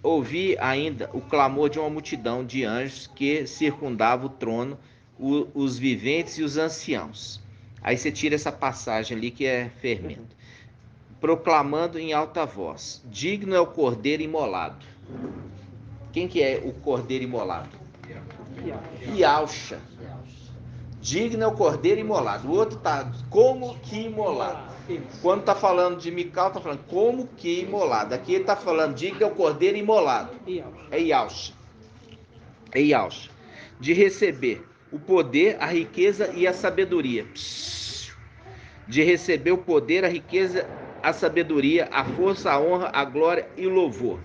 ouvi ainda o clamor de uma multidão de anjos que circundava o trono, os viventes e os anciãos. Aí você tira essa passagem ali que é fermento. Proclamando em alta voz: digno é o cordeiro imolado. Quem que é o cordeiro imolado? Yaucha. Digno é o cordeiro imolado. O outro tá como que imolado. Quando está falando de Mical, está falando como que imolado. Aqui ele está falando, diga é o cordeiro imolado. É Yaush. É Yaush. De receber o poder, a riqueza e a sabedoria. De receber o poder, a riqueza, a sabedoria, a força, a honra, a glória e o louvor.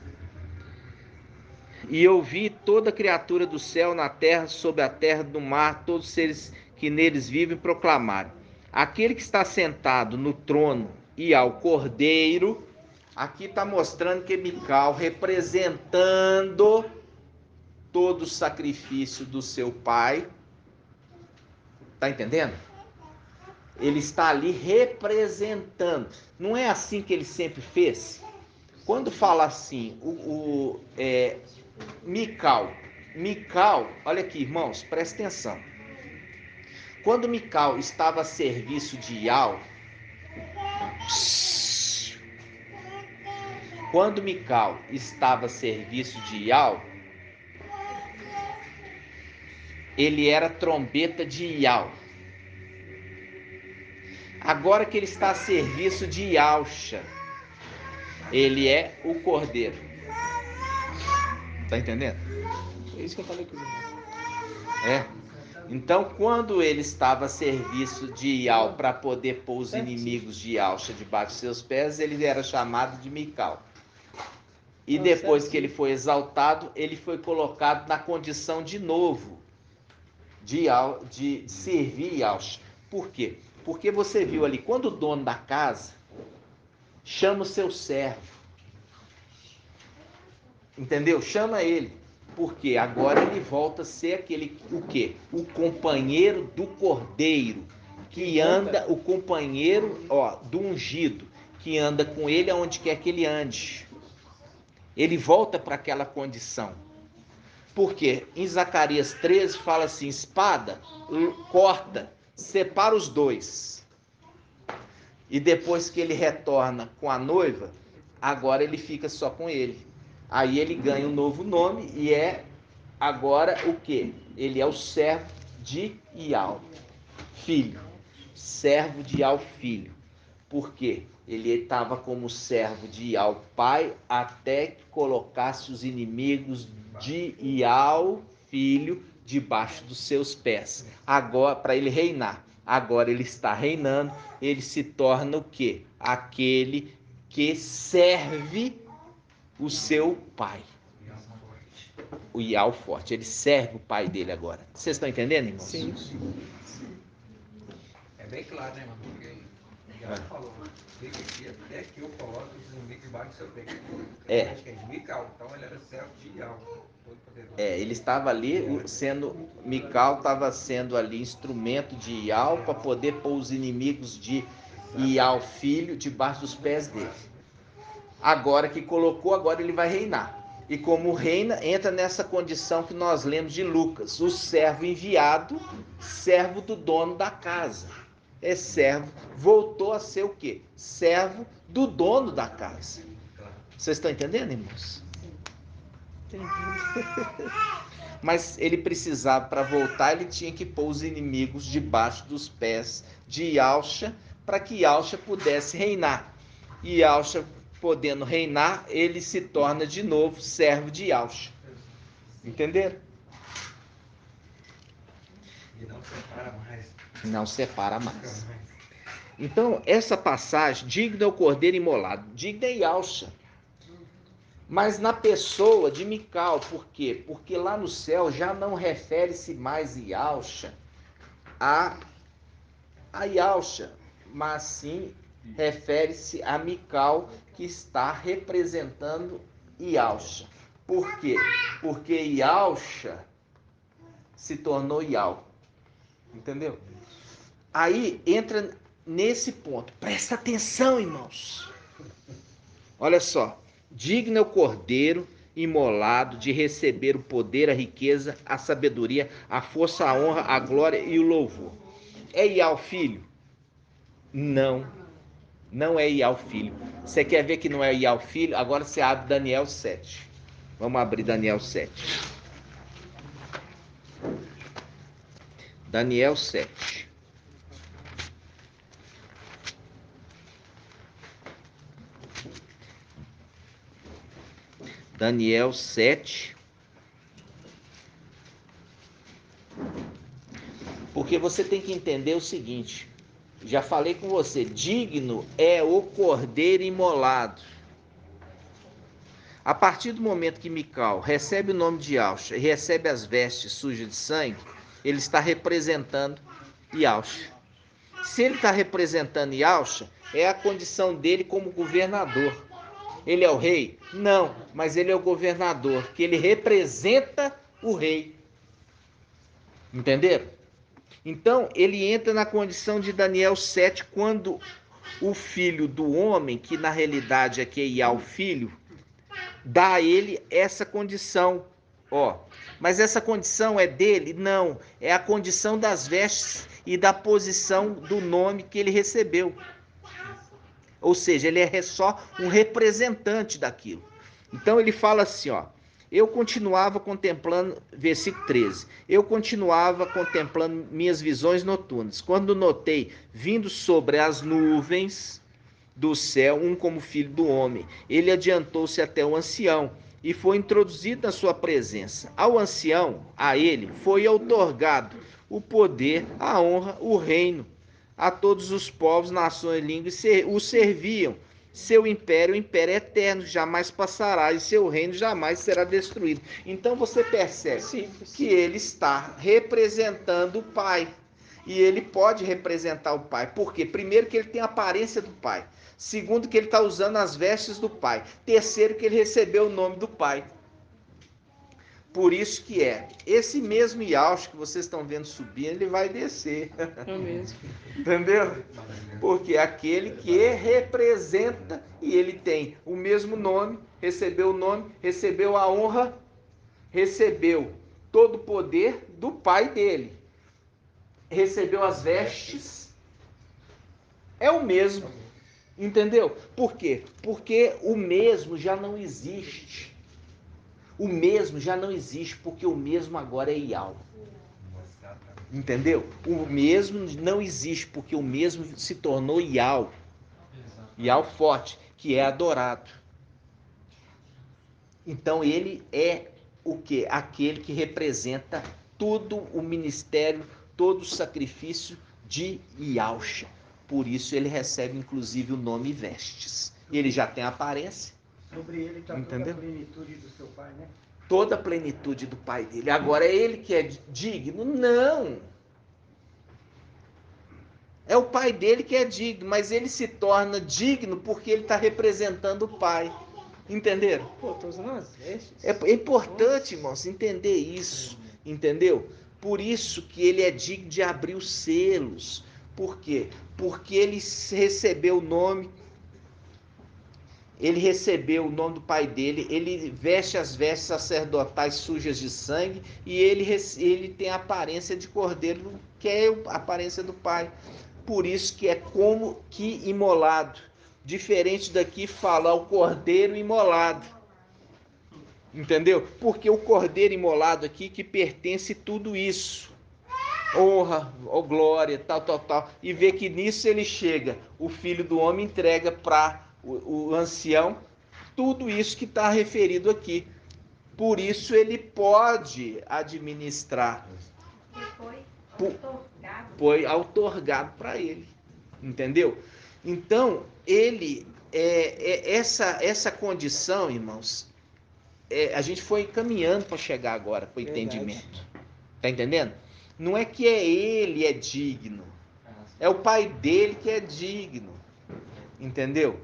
E eu vi toda criatura do céu, na terra, sobre a terra, do mar, todos os seres que neles vivem, proclamarem: aquele que está sentado no trono e ao cordeiro. Aqui está mostrando que Mical, representando todo o sacrifício do seu pai, está entendendo? Ele está ali representando. Não é assim que ele sempre fez? Quando fala assim, Mical, olha aqui, irmãos, presta atenção. Quando Mical estava a serviço de Iau, ele era trombeta de Iau. Agora que ele está a serviço de Yausha, ele é o cordeiro. Tá entendendo? É isso que eu falei com os irmãos. Então, quando ele estava a serviço de Iau para poder pôr os inimigos de Yausha debaixo de seus pés, ele era chamado de Mical. E depois que ele foi exaltado, ele foi colocado na condição de novo de servir Yausha. Por quê? Porque você viu ali, quando o dono da casa chama o seu servo, entendeu? Chama ele, porque agora ele volta a ser aquele, o quê? O companheiro do cordeiro, que anda, o companheiro, do ungido, que anda com ele aonde quer que ele ande. Ele volta para aquela condição. Porque em Zacarias 13 fala assim: espada, corta, separa os dois. E depois que ele retorna com a noiva, agora ele fica só com ele. Aí ele ganha um novo nome e é agora o quê? Ele é o servo de Iau, filho. Servo de Iau, filho. Por quê? Ele estava como servo de Iau, pai, até que colocasse os inimigos de Iau, filho, debaixo dos seus pés. Agora, para ele reinar. Agora ele está reinando, ele se torna o quê? Aquele que serve o seu pai. O Ial forte. Ele serve o pai dele agora. Vocês estão entendendo, irmãos? Sim. É bem claro, né, mano? Porque o Ial falou, fica aqui até que eu coloque os inimigos debaixo do seu pé. Acho que é Mical, então ele era servo de Ial. Ele estava ali sendo, Mical estava sendo ali instrumento de Ial para poder pôr os inimigos de Ial, filho, debaixo dos pés dele. Agora que colocou, agora ele vai reinar. E como reina, entra nessa condição que nós lemos de Lucas, o servo enviado, servo do dono da casa. É servo, voltou a ser o quê? Servo do dono da casa. Vocês estão entendendo, irmãos? Mas ele precisava, para voltar, ele tinha que pôr os inimigos debaixo dos pés de Ialcha, para que Ialcha pudesse reinar. E Ialcha, podendo reinar, ele se torna de novo servo de Ialcha. Entenderam? E não separa mais. Não separa mais. Então, essa passagem, digno é o cordeiro imolado, digno é Ialcha. Mas na pessoa de Mical, por quê? Porque lá no céu já não refere-se mais Ialcha a Ialcha, mas sim refere-se a Mical, que está representando Ialcha. Por quê? Porque Ialcha se tornou Ial. Entendeu? Aí entra nesse ponto. Presta atenção, irmãos. Olha só. Digno é o cordeiro imolado de receber o poder, a riqueza, a sabedoria, a força, a honra, a glória e o louvor. É Ial filho? Não. Não é Ial filho. Você quer ver que não é Ial filho? Agora você abre Daniel 7. Vamos abrir Daniel 7. Daniel 7. Daniel 7. Porque você tem que entender o seguinte. Já falei com você. Digno é o cordeiro imolado. A partir do momento que Mical recebe o nome de Ialcha e recebe as vestes sujas de sangue, ele está representando Ialcha. Se ele está representando Ialcha, é a condição dele como governador. Ele é o rei? Não, mas ele é o governador, que ele representa o rei. Entenderam? Então, ele entra na condição de Daniel 7, quando o filho do homem, que na realidade aqui é Ial filho, dá a ele essa condição. Mas essa condição é dele? Não, é a condição das vestes e da posição do nome que ele recebeu. Ou seja, ele é só um representante daquilo. Então ele fala assim, eu continuava contemplando, versículo 13, eu continuava contemplando minhas visões noturnas, quando notei, vindo sobre as nuvens do céu, um como filho do homem. Ele adiantou-se até o ancião e foi introduzido na sua presença. Ao ancião, a ele, foi outorgado o poder, a honra, o reino. A todos os povos, nações e línguas o serviam. Seu império, o império é eterno, jamais passará, e seu reino jamais será destruído. Então você percebe que ele está representando o Pai. E ele pode representar o Pai. Por quê? Primeiro, que ele tem a aparência do Pai. Segundo, que ele está usando as vestes do Pai. Terceiro, que ele recebeu o nome do Pai. Por isso que esse mesmo Ialcha que vocês estão vendo subir, ele vai descer. É mesmo. Entendeu? Porque é aquele que representa, e ele tem o mesmo nome, recebeu o nome, recebeu a honra, recebeu todo o poder do Pai dele. Recebeu as vestes, é o mesmo. Entendeu? Por quê? Porque o mesmo já não existe. O mesmo já não existe, porque o mesmo agora é Ial. Entendeu? O mesmo não existe, porque o mesmo se tornou Ial. Ial forte, que é adorado. Então ele é o quê? Aquele que representa todo o ministério, todo o sacrifício de Ialcha. Por isso ele recebe inclusive o nome vestes. Ele já tem aparência. Sobre ele está toda Entendeu? a plenitude do seu pai, né? Toda a plenitude do pai dele. Agora é ele que é digno? Não. É o pai dele que é digno, mas ele se torna digno porque ele está representando o pai. Entenderam? Pô, tô usando as vestes. É importante, irmãos, entender isso. Entendeu? Por isso que ele é digno de abrir os selos. Por quê? Porque ele recebeu o nome. Ele recebeu o nome do pai dele, ele veste as vestes sacerdotais sujas de sangue e ele tem a aparência de cordeiro, que é a aparência do pai. Por isso que é como que imolado. Diferente daqui fala o cordeiro imolado. Entendeu? Porque o cordeiro imolado aqui que pertence tudo isso. Honra, ou glória, tal, tal, tal. E vê que nisso ele chega. O filho do homem entrega para o ancião tudo isso que está referido aqui. Por isso ele pode administrar. Foi outorgado para ele. Entendeu? Então, ele essa condição, irmãos, a gente foi caminhando para chegar agora para o entendimento. Tá entendendo? Não é que ele é digno. É o pai dele que é digno. Entendeu?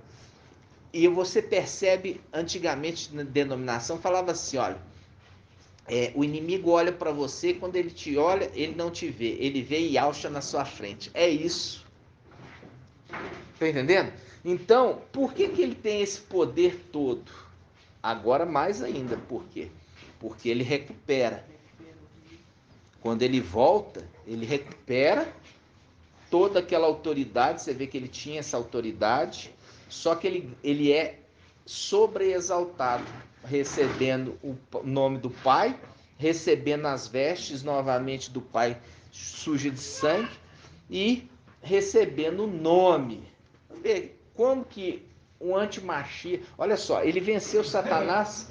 E você percebe, antigamente na denominação, falava assim, olha, o inimigo olha para você, quando ele te olha, ele não te vê. Ele vê Yahshua na sua frente. É isso. Tá entendendo? Então, por que ele tem esse poder todo? Agora mais ainda, por quê? Porque ele recupera. Quando ele volta, ele recupera toda aquela autoridade. Você vê que ele tinha essa autoridade, só que ele é sobreexaltado, recebendo o nome do Pai, recebendo as vestes novamente do Pai suja de sangue e recebendo o nome. Como que o antimachia, olha só, ele venceu Satanás,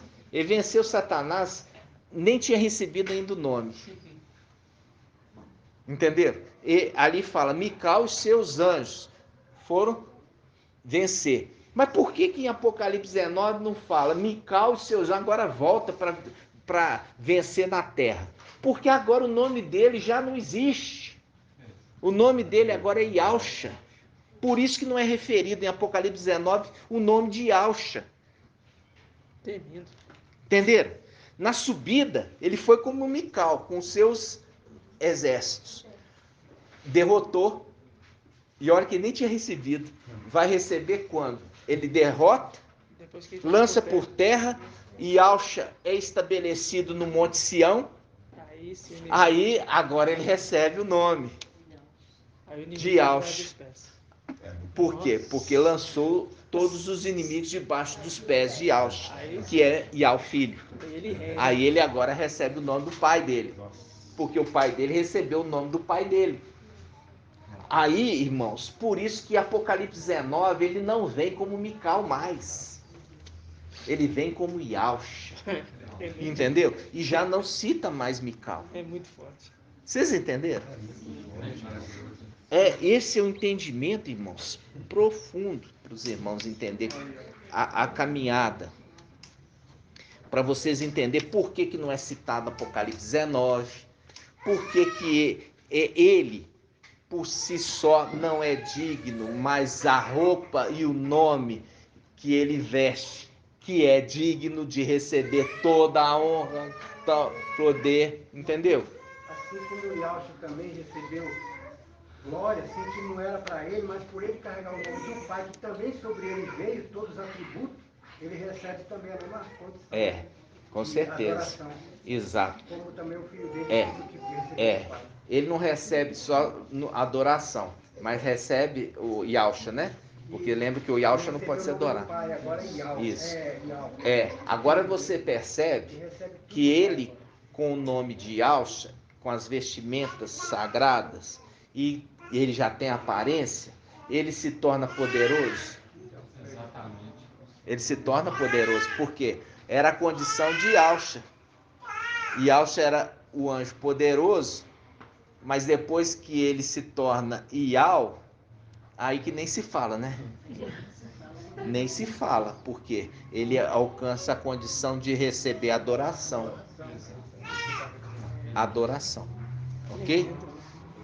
nem tinha recebido ainda o nome. Entenderam? E ali fala, Micael e seus anjos foram vencer. Mas por que em Apocalipse 19 não fala, Micael e seus anjos agora volta para vencer na terra? Porque agora o nome dele já não existe. O nome dele agora é Yahshua. Por isso que não é referido em Apocalipse 19 o nome de Yahshua. Entenderam? Na subida, ele foi como Micael, com seus exércitos. Derrotou. E olha que nem tinha recebido. Vai receber quando? Ele derrota, lança por terra, e Yahshua é estabelecido no Monte Sião. Aí agora ele recebe o nome de Yahshua. Por quê? Porque lançou todos os inimigos debaixo dos pés de Yahshua, que é Yah, o filho. Aí ele agora recebe o nome do pai dele. Porque o pai dele recebeu o nome do pai dele. Aí, irmãos, por isso que Apocalipse 19, ele não vem como Micael mais. Ele vem como Yahshua. Entendeu? E já não cita mais Micael. É muito forte. Vocês entenderam? Esse é o entendimento, irmãos, profundo para os irmãos entenderem a caminhada. Para vocês entenderem por que não é citado Apocalipse 19, por que ele por si só não é digno, mas a roupa e o nome que ele veste, que é digno de receber toda a honra, poder, entendeu? Assim como o Yahshua também recebeu glória, assim que não era para ele, mas por ele carregar o nome do Pai, que também sobre ele veio todos os atributos, ele recebe também a mesma condição. Com certeza. Adoração. Exato. Como também o filho dele tudo que recebeu do Pai. Ele não recebe só adoração, mas recebe o Yahshua, né? Porque lembra que o Yahshua não pode ser adorado. Pai, agora é Yahweh. Isso. Agora você percebe que ele, com o nome de Yahshua, com as vestimentas sagradas, e ele já tem aparência, ele se torna poderoso. Exatamente. Ele se torna poderoso, porque era a condição de Yahshua. Yahshua era o anjo poderoso, mas depois que ele se torna Ial, aí que nem se fala, né? Nem se fala, porque ele alcança a condição de receber adoração. Adoração. Ok?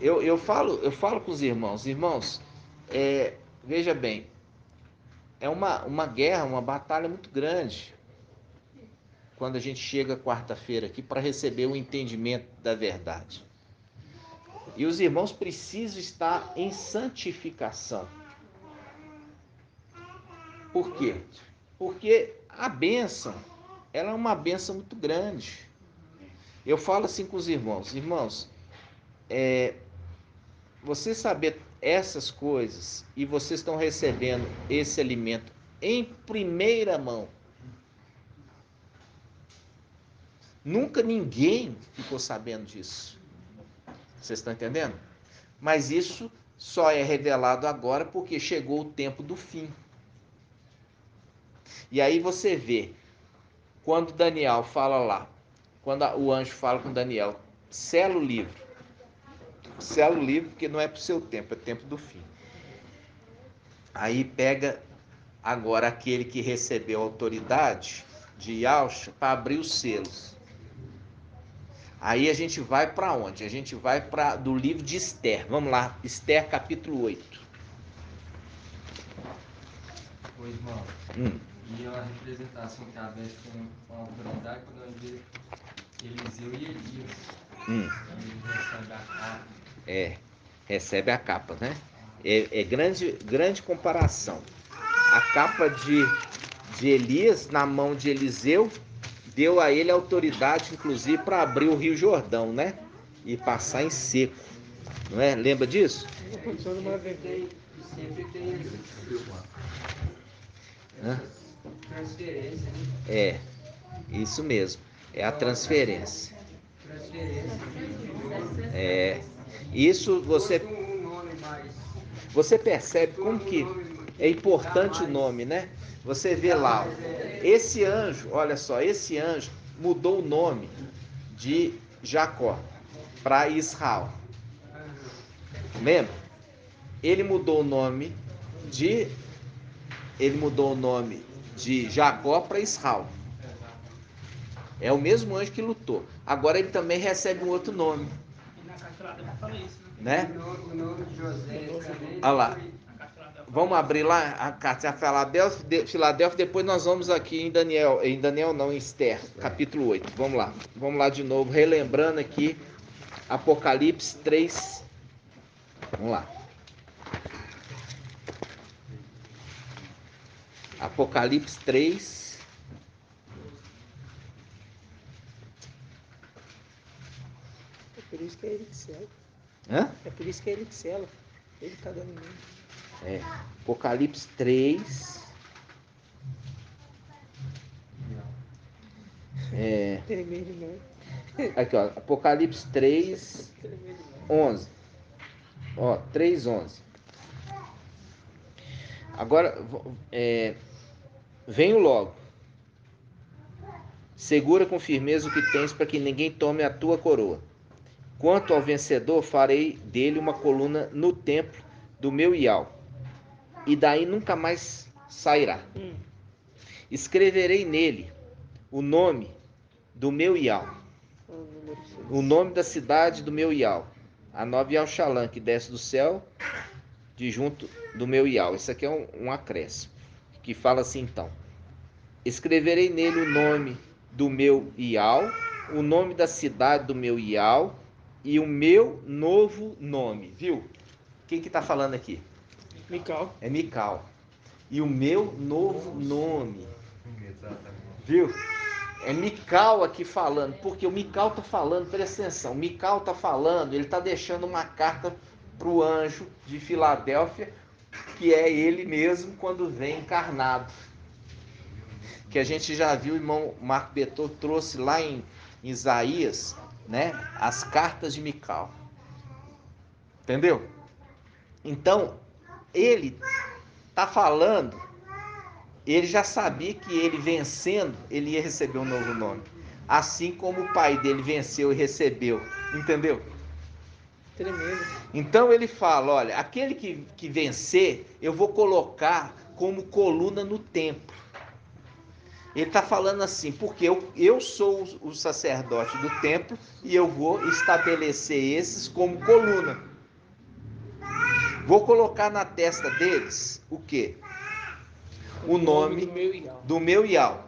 Eu falo com os irmãos, veja bem, é uma guerra, uma batalha muito grande quando a gente chega quarta-feira aqui para receber o entendimento da verdade. E os irmãos precisam estar em santificação. Por quê? Porque a bênção, ela é uma bênção muito grande. Eu falo assim com os irmãos, você saber essas coisas e vocês estão recebendo esse alimento em primeira mão. Nunca ninguém ficou sabendo disso. Vocês estão entendendo? Mas isso só é revelado agora porque chegou o tempo do fim. E aí você vê, quando Daniel fala lá, quando o anjo fala com Daniel, sela o livro. Sela o livro porque não é para o seu tempo, é tempo do fim. Aí pega agora aquele que recebeu a autoridade de Yahshua para abrir os selos. Aí a gente vai para onde? A gente vai para do livro de Esther. Vamos lá, Esther capítulo 8. Ô, irmão, e a representação que a Beth tem com a autoridade quando nós vemos Eliseu e Elias. Ele recebe a capa. Recebe a capa, né? É grande comparação. A capa de Elias na mão de Eliseu deu a ele autoridade, inclusive, para abrir o Rio Jordão, né? E passar em seco. Não é? Lembra disso? Sempre tem essa transferência. Isso mesmo. É a transferência. Isso você percebe como que é importante o nome, né? Você vê lá, esse anjo, olha só, esse anjo mudou o nome de Jacó para Israel. Lembra? Ele mudou o nome de Jacó para Israel. É o mesmo anjo que lutou. Agora ele também recebe um outro nome. E na carta lá deve falar isso, Né? O nome de José também. Olha lá. Vamos abrir lá a carta de Filadélfia, depois nós vamos aqui em Daniel não, em Esther, capítulo 8. Vamos lá de novo, relembrando aqui Apocalipse 3. Vamos lá. Apocalipse 3. É por isso que é ele que sela. Hã? É por isso que é ele que sela. Ele está dando nome. Apocalipse 3. Tremendo não. Aqui, ó, Apocalipse 3, 11. Ó, 3, 11. Agora, venho logo. Segura com firmeza o que tens para que ninguém tome a tua coroa. Quanto ao vencedor, farei dele uma coluna no templo do meu Ial, e daí nunca mais sairá. Escreverei nele o nome do meu Ial, o nome da cidade do meu Ial, a nova Ial-Shalã, que desce do céu de junto do meu Ial. Isso aqui é um acréscimo, que fala assim então: escreverei nele o nome do meu Ial, o nome da cidade do meu Ial e o meu novo nome. Viu? Quem que está falando aqui? Mical. É Mical. E o meu novo nome. Viu? É Mical aqui falando, porque o Mical está falando, presta atenção, o Mical está falando, ele está deixando uma carta para o anjo de Filadélfia, que é ele mesmo quando vem encarnado. Que a gente já viu, o irmão Marco Betor trouxe lá em Isaías, né, as cartas de Mical. Entendeu? Então, ele está falando, ele já sabia que ele vencendo, ele ia receber um novo nome. Assim como o pai dele venceu e recebeu. Entendeu? Tremendo. Então ele fala, olha, aquele que vencer, eu vou colocar como coluna no templo. Ele está falando assim, porque eu sou o sacerdote do templo e eu vou estabelecer esses como coluna. Vou colocar na testa deles o quê? O nome do meu Yahweh.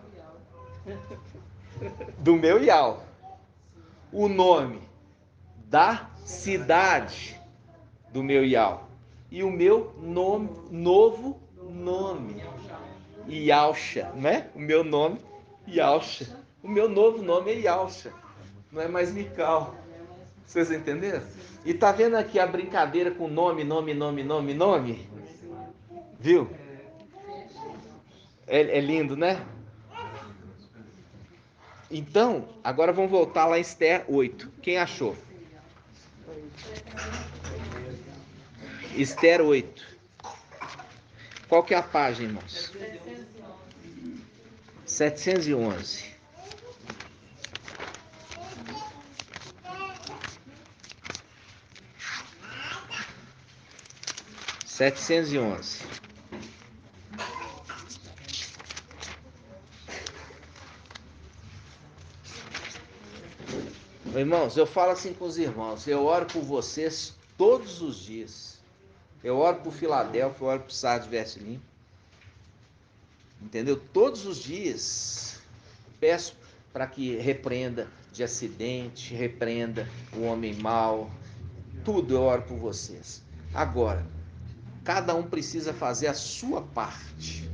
Do meu Yahweh. O nome da cidade do meu Yahweh. E o meu nome, novo nome. Yahusha, né? O meu nome, Yahusha. O meu novo nome é Yahusha. Não é mais Mical. Vocês entenderam? E tá vendo aqui a brincadeira com nome? Viu? É lindo, né? Então, agora vamos voltar lá em Esther 8. Quem achou? Esther 8. Qual que é a página, irmãos? 711. Irmãos, eu falo assim com os irmãos, eu oro por vocês todos os dias. Eu oro por Filadélfia, eu oro por Sardes Versilin. Entendeu? Todos os dias peço para que repreenda de acidente, repreenda o homem mau. Tudo eu oro por vocês. Agora, cada um precisa fazer a sua parte.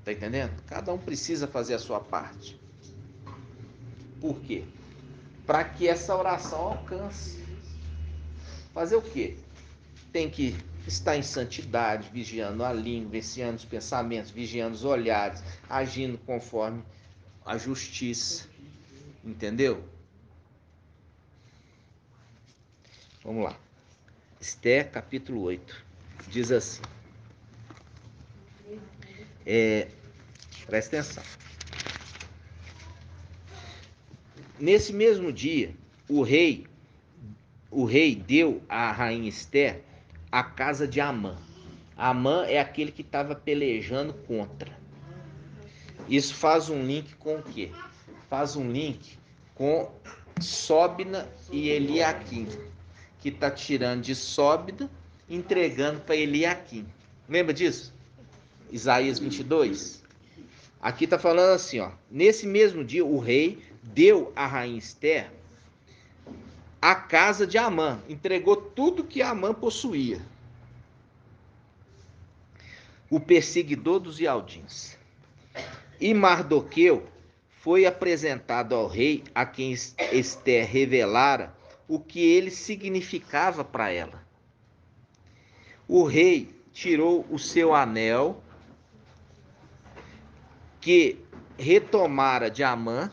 Tá entendendo? Cada um precisa fazer a sua parte. Por quê? Para que essa oração alcance. Fazer o quê? Tem que estar em santidade, vigiando a língua, vigiando os pensamentos, vigiando os olhares, agindo conforme a justiça. Entendeu? Vamos lá. Esther, capítulo 8. Diz assim. Presta atenção. Nesse mesmo dia, o rei deu à rainha Esther a casa de Amã. Amã é aquele que estava pelejando contra. Isso faz um link com o quê? Faz um link com Sóbina e Eliaquim, que está tirando de Sóbina, entregando para Eliaquim. Lembra disso? Isaías 22. Aqui está falando assim, ó. Nesse mesmo dia, o rei deu à rainha Esther a casa de Amã, entregou tudo que Amã possuía. O perseguidor dos Ialdins. E Mardoqueu foi apresentado ao rei, a quem Esther revelara o que ele significava para ela. O rei tirou o seu anel, que retomara de Amã,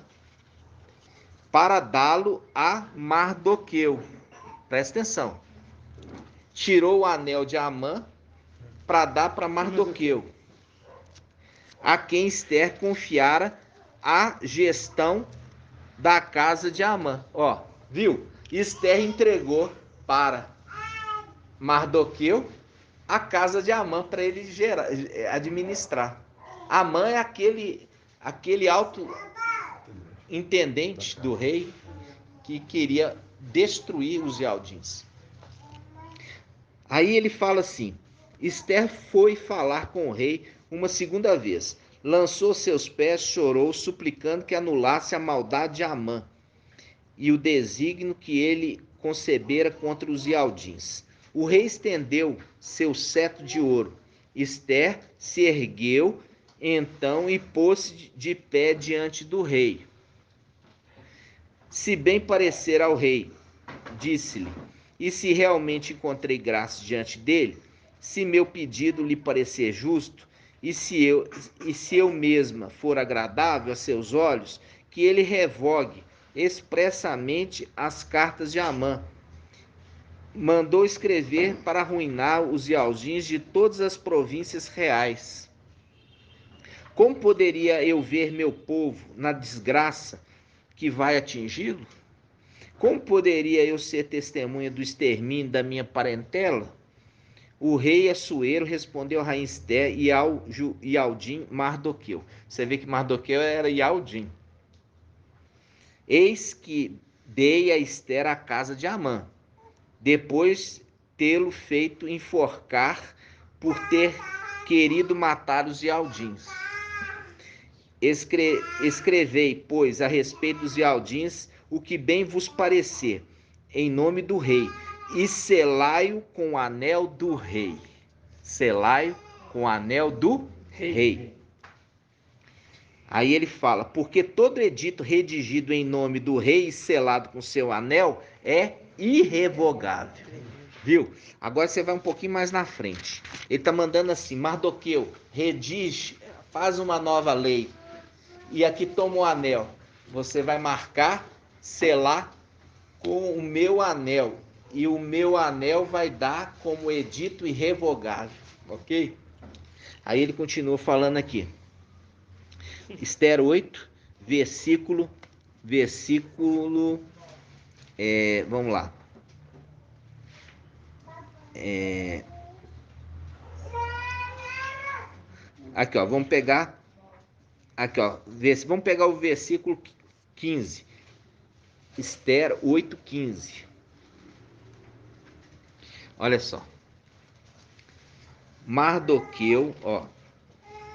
para dá-lo a Mardoqueu. Presta atenção. Tirou o anel de Amã para dar para Mardoqueu, a quem Esther confiara a gestão da casa de Amã. Ó, viu? Esther entregou para Mardoqueu a casa de Amã para ele administrar. Amã é aquele alto intendente do rei que queria destruir os Ialdins. Aí ele fala assim: Esther foi falar com o rei uma segunda vez. Lançou seus pés, chorou, suplicando que anulasse a maldade de Amã e o desígnio que ele concebera contra os Ialdins. O rei estendeu seu cetro de ouro. Esther se ergueu então e pôs-se de pé diante do rei. Se bem parecer ao rei, disse-lhe, e se realmente encontrei graça diante dele, se meu pedido lhe parecer justo, e se eu mesma for agradável a seus olhos, que ele revogue expressamente as cartas de Amã. Mandou escrever para arruinar os Ialdins de todas as províncias reais. Como poderia eu ver meu povo na desgraça que vai atingi-lo? Como poderia eu ser testemunha do extermínio da minha parentela? O rei Assuero respondeu a rainha Esther e ao Yaldim Mardoqueu. Você vê que Mardoqueu era Yaldim. Eis que dei a Esther a casa de Amã, depois tê-lo feito enforcar por ter querido matar os Yaldins. Escrevei, pois, a respeito dos Yaldins o que bem vos parecer, em nome do rei, e selai-o com o anel do rei. Selai-o com o anel do rei. Aí ele fala, porque todo edito redigido em nome do rei e selado com seu anel é irrevogável. Viu? Agora você vai um pouquinho mais na frente. Ele está mandando assim, Mardoqueu, redige, faz uma nova lei. E aqui toma o anel. Você vai marcar, selar com o meu anel. E o meu anel vai dar como edito irrevogável. Ok? Aí ele continua falando aqui. Esther 8, vamos lá. Aqui, ó, vamos pegar. Aqui, ó, vamos pegar o versículo 15. Esther 8, 15. Olha só.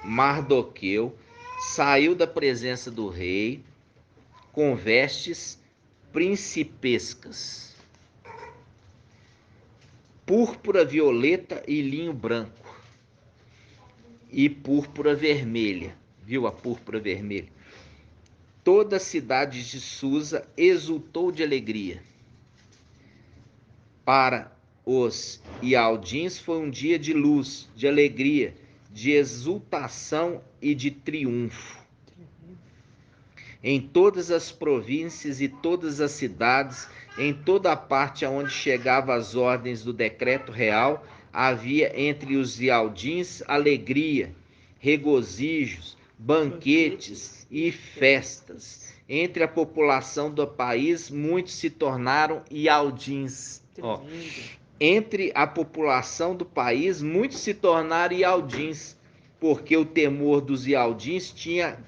Mardoqueu saiu da presença do rei com vestes principescas, púrpura violeta e linho branco, e púrpura vermelha. Viu a púrpura vermelha? Toda a cidade de Susa exultou de alegria. Para os Yaldins foi um dia de luz, de alegria, de exultação e de triunfo. Em todas as províncias e todas as cidades, em toda a parte aonde chegavam as ordens do decreto real, havia entre os Yaldins alegria, regozijos, banquetes e festas. Entre a população do país, muitos se tornaram Yaldins. Entre a população do país, muitos se tornaram Yaldins, porque o temor dos Yaldins tinha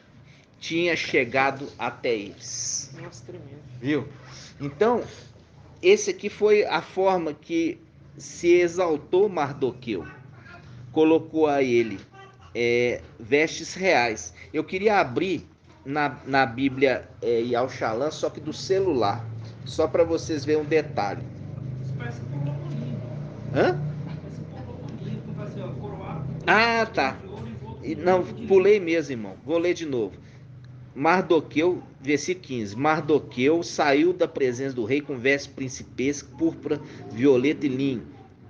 chegado até eles. Nossa, tremendo. Viu? Então, esse aqui foi a forma que se exaltou Mardoqueu. Colocou a ele vestes reais. Eu queria abrir na Bíblia Yalshalan, só que do celular, só para vocês verem um detalhe. Isso parece que pulou no livro. Hã? Parece que pulou no livro, como faz assim, ó, coroado. Ah, tá. Não, pulei mesmo, irmão. Vou ler de novo. Mardoqueu, versículo 15. Mardoqueu saiu da presença do rei com vestes principescas, púrpura, violeta e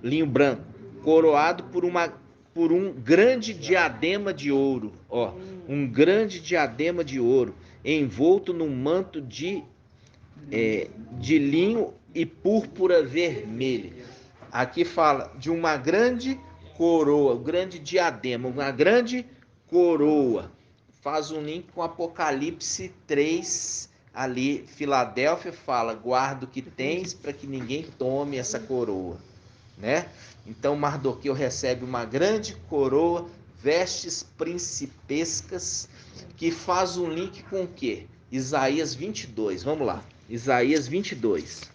linho branco, coroado por um grande diadema de ouro, um grande diadema de ouro, envolto num manto de linho e púrpura vermelha. Aqui fala de uma grande coroa, um grande diadema, uma grande coroa. Faz um link com Apocalipse 3, ali, Filadélfia fala, guarda o que tens para que ninguém tome essa coroa, né? Então Mardoqueu recebe uma grande coroa, vestes principescas, que faz um link com o quê? Isaías 22, vamos lá, Isaías 22.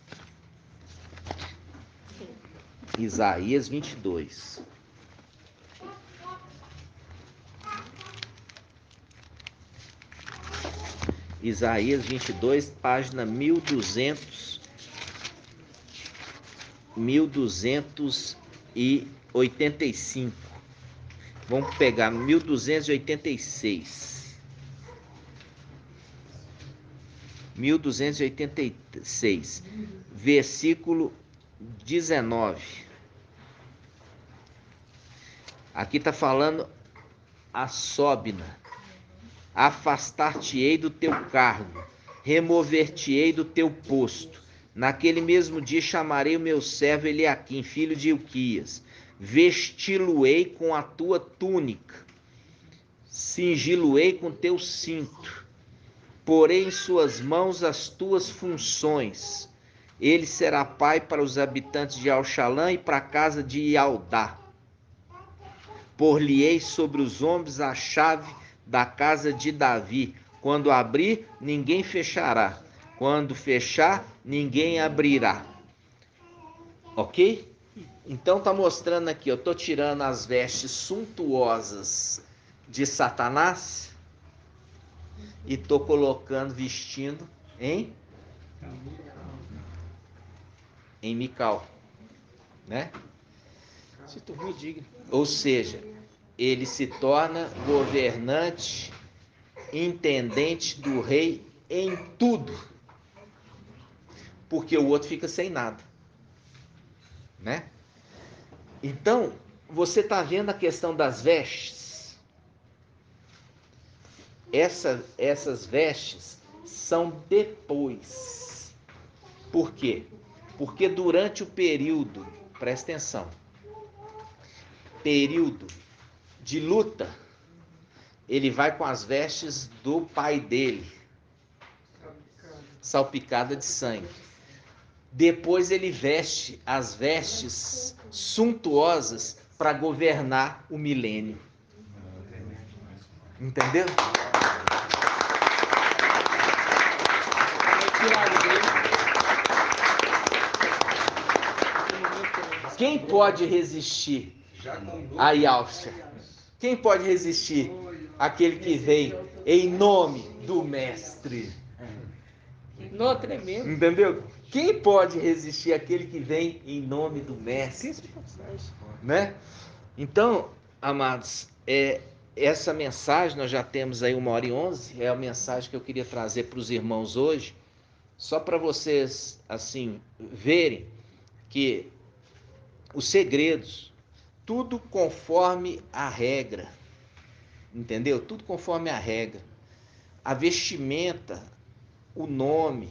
Isaías 22. Isaías 22, página 1285. Vamos pegar 1286. 1286, versículo 19. Aqui está falando a Sóbina. Afastar-te-ei do teu cargo, remover-te-ei do teu posto. Naquele mesmo dia chamarei o meu servo Eliaquim, filho de Ilquias, vesti-lo-ei com a tua túnica, cingi-lo-ei com teu cinto, porei em suas mãos as tuas funções. Ele será pai para os habitantes de Alxalã e para a casa de Ialdá. Por-lhe-ei sobre os ombros a chave da casa de Davi. Quando abrir, ninguém fechará. Quando fechar, ninguém abrirá. Ok? Então tá mostrando aqui, eu tô tirando as vestes suntuosas de Satanás e tô colocando, vestindo em Mical, né? Se tornou digno. Ou seja, ele se torna governante, intendente do rei em tudo, porque o outro fica sem nada, né? Então, você está vendo a questão das vestes? Essas vestes são depois. Por quê? Porque durante o período, presta atenção, período de luta, ele vai com as vestes do pai dele, salpicada de sangue. Depois ele veste as vestes suntuosas para governar o milênio. Entendeu? Quem pode resistir a Yahshua? Quem pode resistir àquele que vem em nome do Mestre? Não, tremendo. Entendeu? Quem pode resistir àquele que vem em nome do Mestre? Né? Então, amados, essa mensagem, nós já temos aí 1h11, é a mensagem que eu queria trazer para os irmãos hoje, só para vocês, assim, verem que os segredos, tudo conforme a regra, entendeu? Tudo conforme a regra. A vestimenta, o nome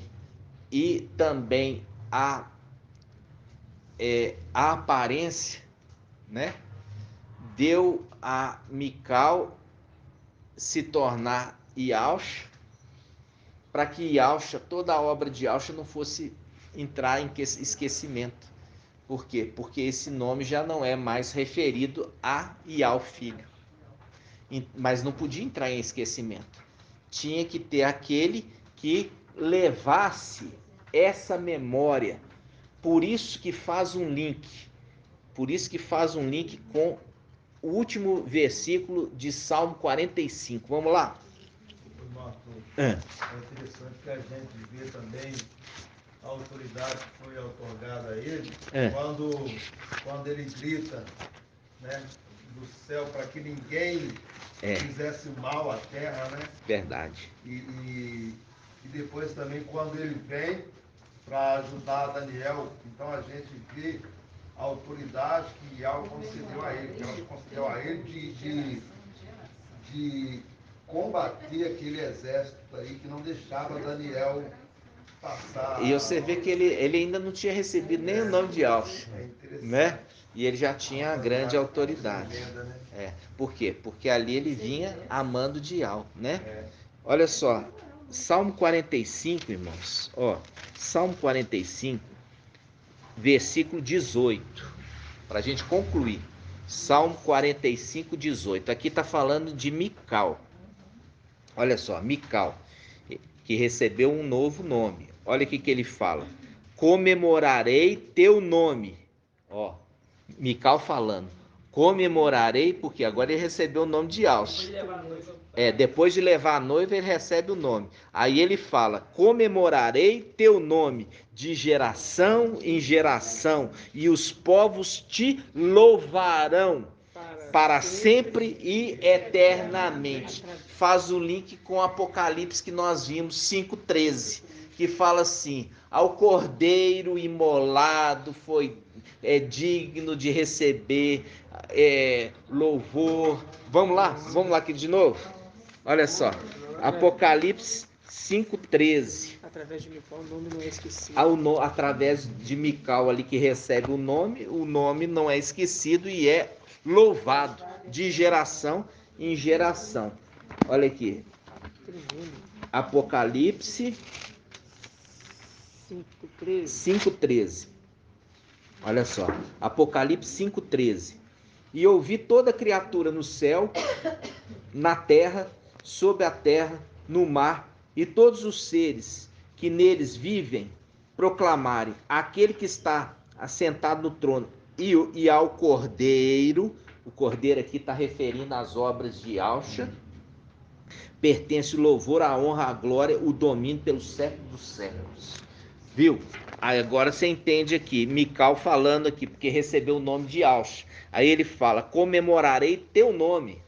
e também a aparência, né? Deu a Mical se tornar Yahshua, para que Yahshua, toda a obra de Yahshua não fosse entrar em esquecimento. Por quê? Porque esse nome já não é mais referido a Yahweh Filho. Mas não podia entrar em esquecimento. Tinha que ter aquele que levasse essa memória. Por isso que faz um link. Por isso que faz um link com o último versículo de Salmo 45. Vamos lá? É interessante que a gente vê também a autoridade que foi otorgada a ele, quando ele grita, né, do céu para que ninguém fizesse mal à terra, né? Verdade. E depois também quando ele vem para ajudar Daniel, então a gente vê a autoridade que Yahweh concedeu a ele, que ela concedeu a ele de combater aquele exército aí que não deixava Daniel passar. E você vê que ele ainda não tinha recebido nem o nome de Yahshua, né? E ele já tinha a grande autoridade. Por quê? Porque ali ele vinha amando de Yahweh, né? Olha só, Salmo 45, irmãos, Salmo 45, versículo 18, para a gente concluir. Salmo 45, 18. Aqui está falando de Mical. Olha só, Mical, que recebeu um novo nome. Olha o que ele fala. Comemorarei teu nome. Mical falando. Comemorarei, porque agora ele recebeu o nome de Yahshua. Depois de levar a noiva, ele recebe o nome. Aí ele fala, comemorarei teu nome de geração em geração, e os povos te louvarão para sempre e eternamente. Faz o link com o Apocalipse que nós vimos, 5:13, que fala assim, ao cordeiro imolado foi digno de receber louvor. Vamos lá aqui de novo. Olha só, Apocalipse 5:13. Através de Mical o nome não é esquecido. Através de Mical ali que recebe o nome não é esquecido e é louvado de geração em geração. Olha aqui, Apocalipse 5:13. Olha só, Apocalipse 5:13. e ouvi toda criatura no céu, na terra, sob a terra, no mar, e todos os seres que neles vivem, proclamarem aquele que está assentado no trono e ao Cordeiro. O Cordeiro aqui está referindo às obras de Yahshua. Pertence o louvor, a honra, a glória, o domínio pelos séculos dos séculos. Viu? Aí agora você entende aqui, Mical falando aqui, porque recebeu o nome de Yahshua. Aí ele fala, comemorarei teu nome,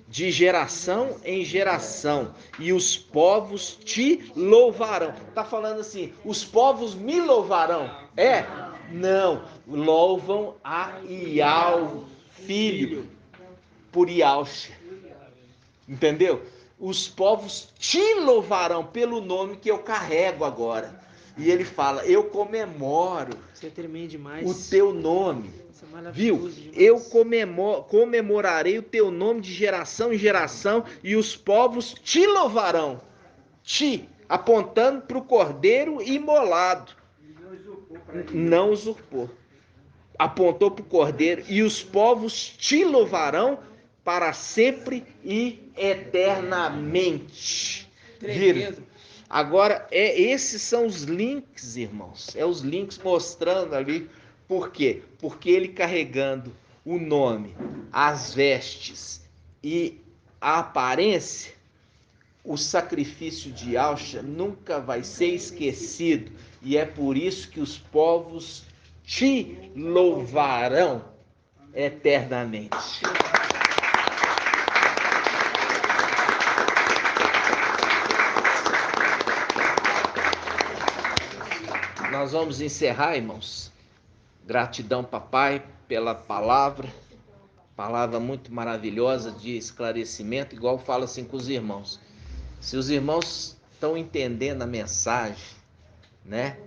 de geração em geração, e os povos te louvarão. Tá falando assim, os povos me louvarão? É? Não, louvam a Iau, filho, por Yahshua. Entendeu? Os povos te louvarão pelo nome que eu carrego agora. E ele fala, eu comemoro o teu nome. Viu? Eu comemorarei o teu nome de geração em geração, e os povos te louvarão. Te, apontando para o cordeiro imolado. Não usurpou. Apontou para o cordeiro, e os povos te louvarão para sempre e eternamente. Viram? Agora, esses são os links, irmãos. É os links mostrando ali. Por quê? Porque ele carregando o nome, as vestes e a aparência, o sacrifício de Yahshua nunca vai ser esquecido. E é por isso que os povos te louvarão eternamente. Nós vamos encerrar, irmãos. Gratidão, papai, pela palavra muito maravilhosa de esclarecimento, igual fala assim com os irmãos. Se os irmãos estão entendendo a mensagem, né?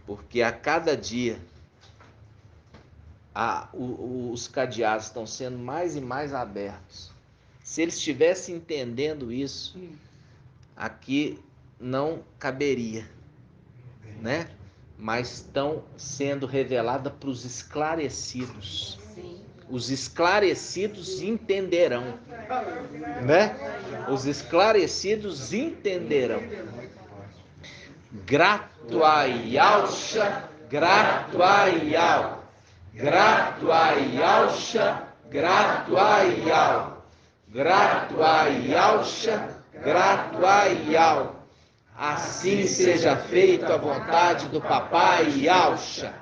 Porque a cada dia os cadeados estão sendo mais e mais abertos. Se eles estivessem entendendo isso, aqui não caberia, né? Mas estão sendo reveladas para os esclarecidos. Os esclarecidos entenderão, né? Os esclarecidos entenderão. Grato a Yahshua, grato a Yahweh, grato a Yahshua, grato a Yahweh, grato a Yahshua, grato a Yahweh. Assim seja feita a vontade do papai Yahshua.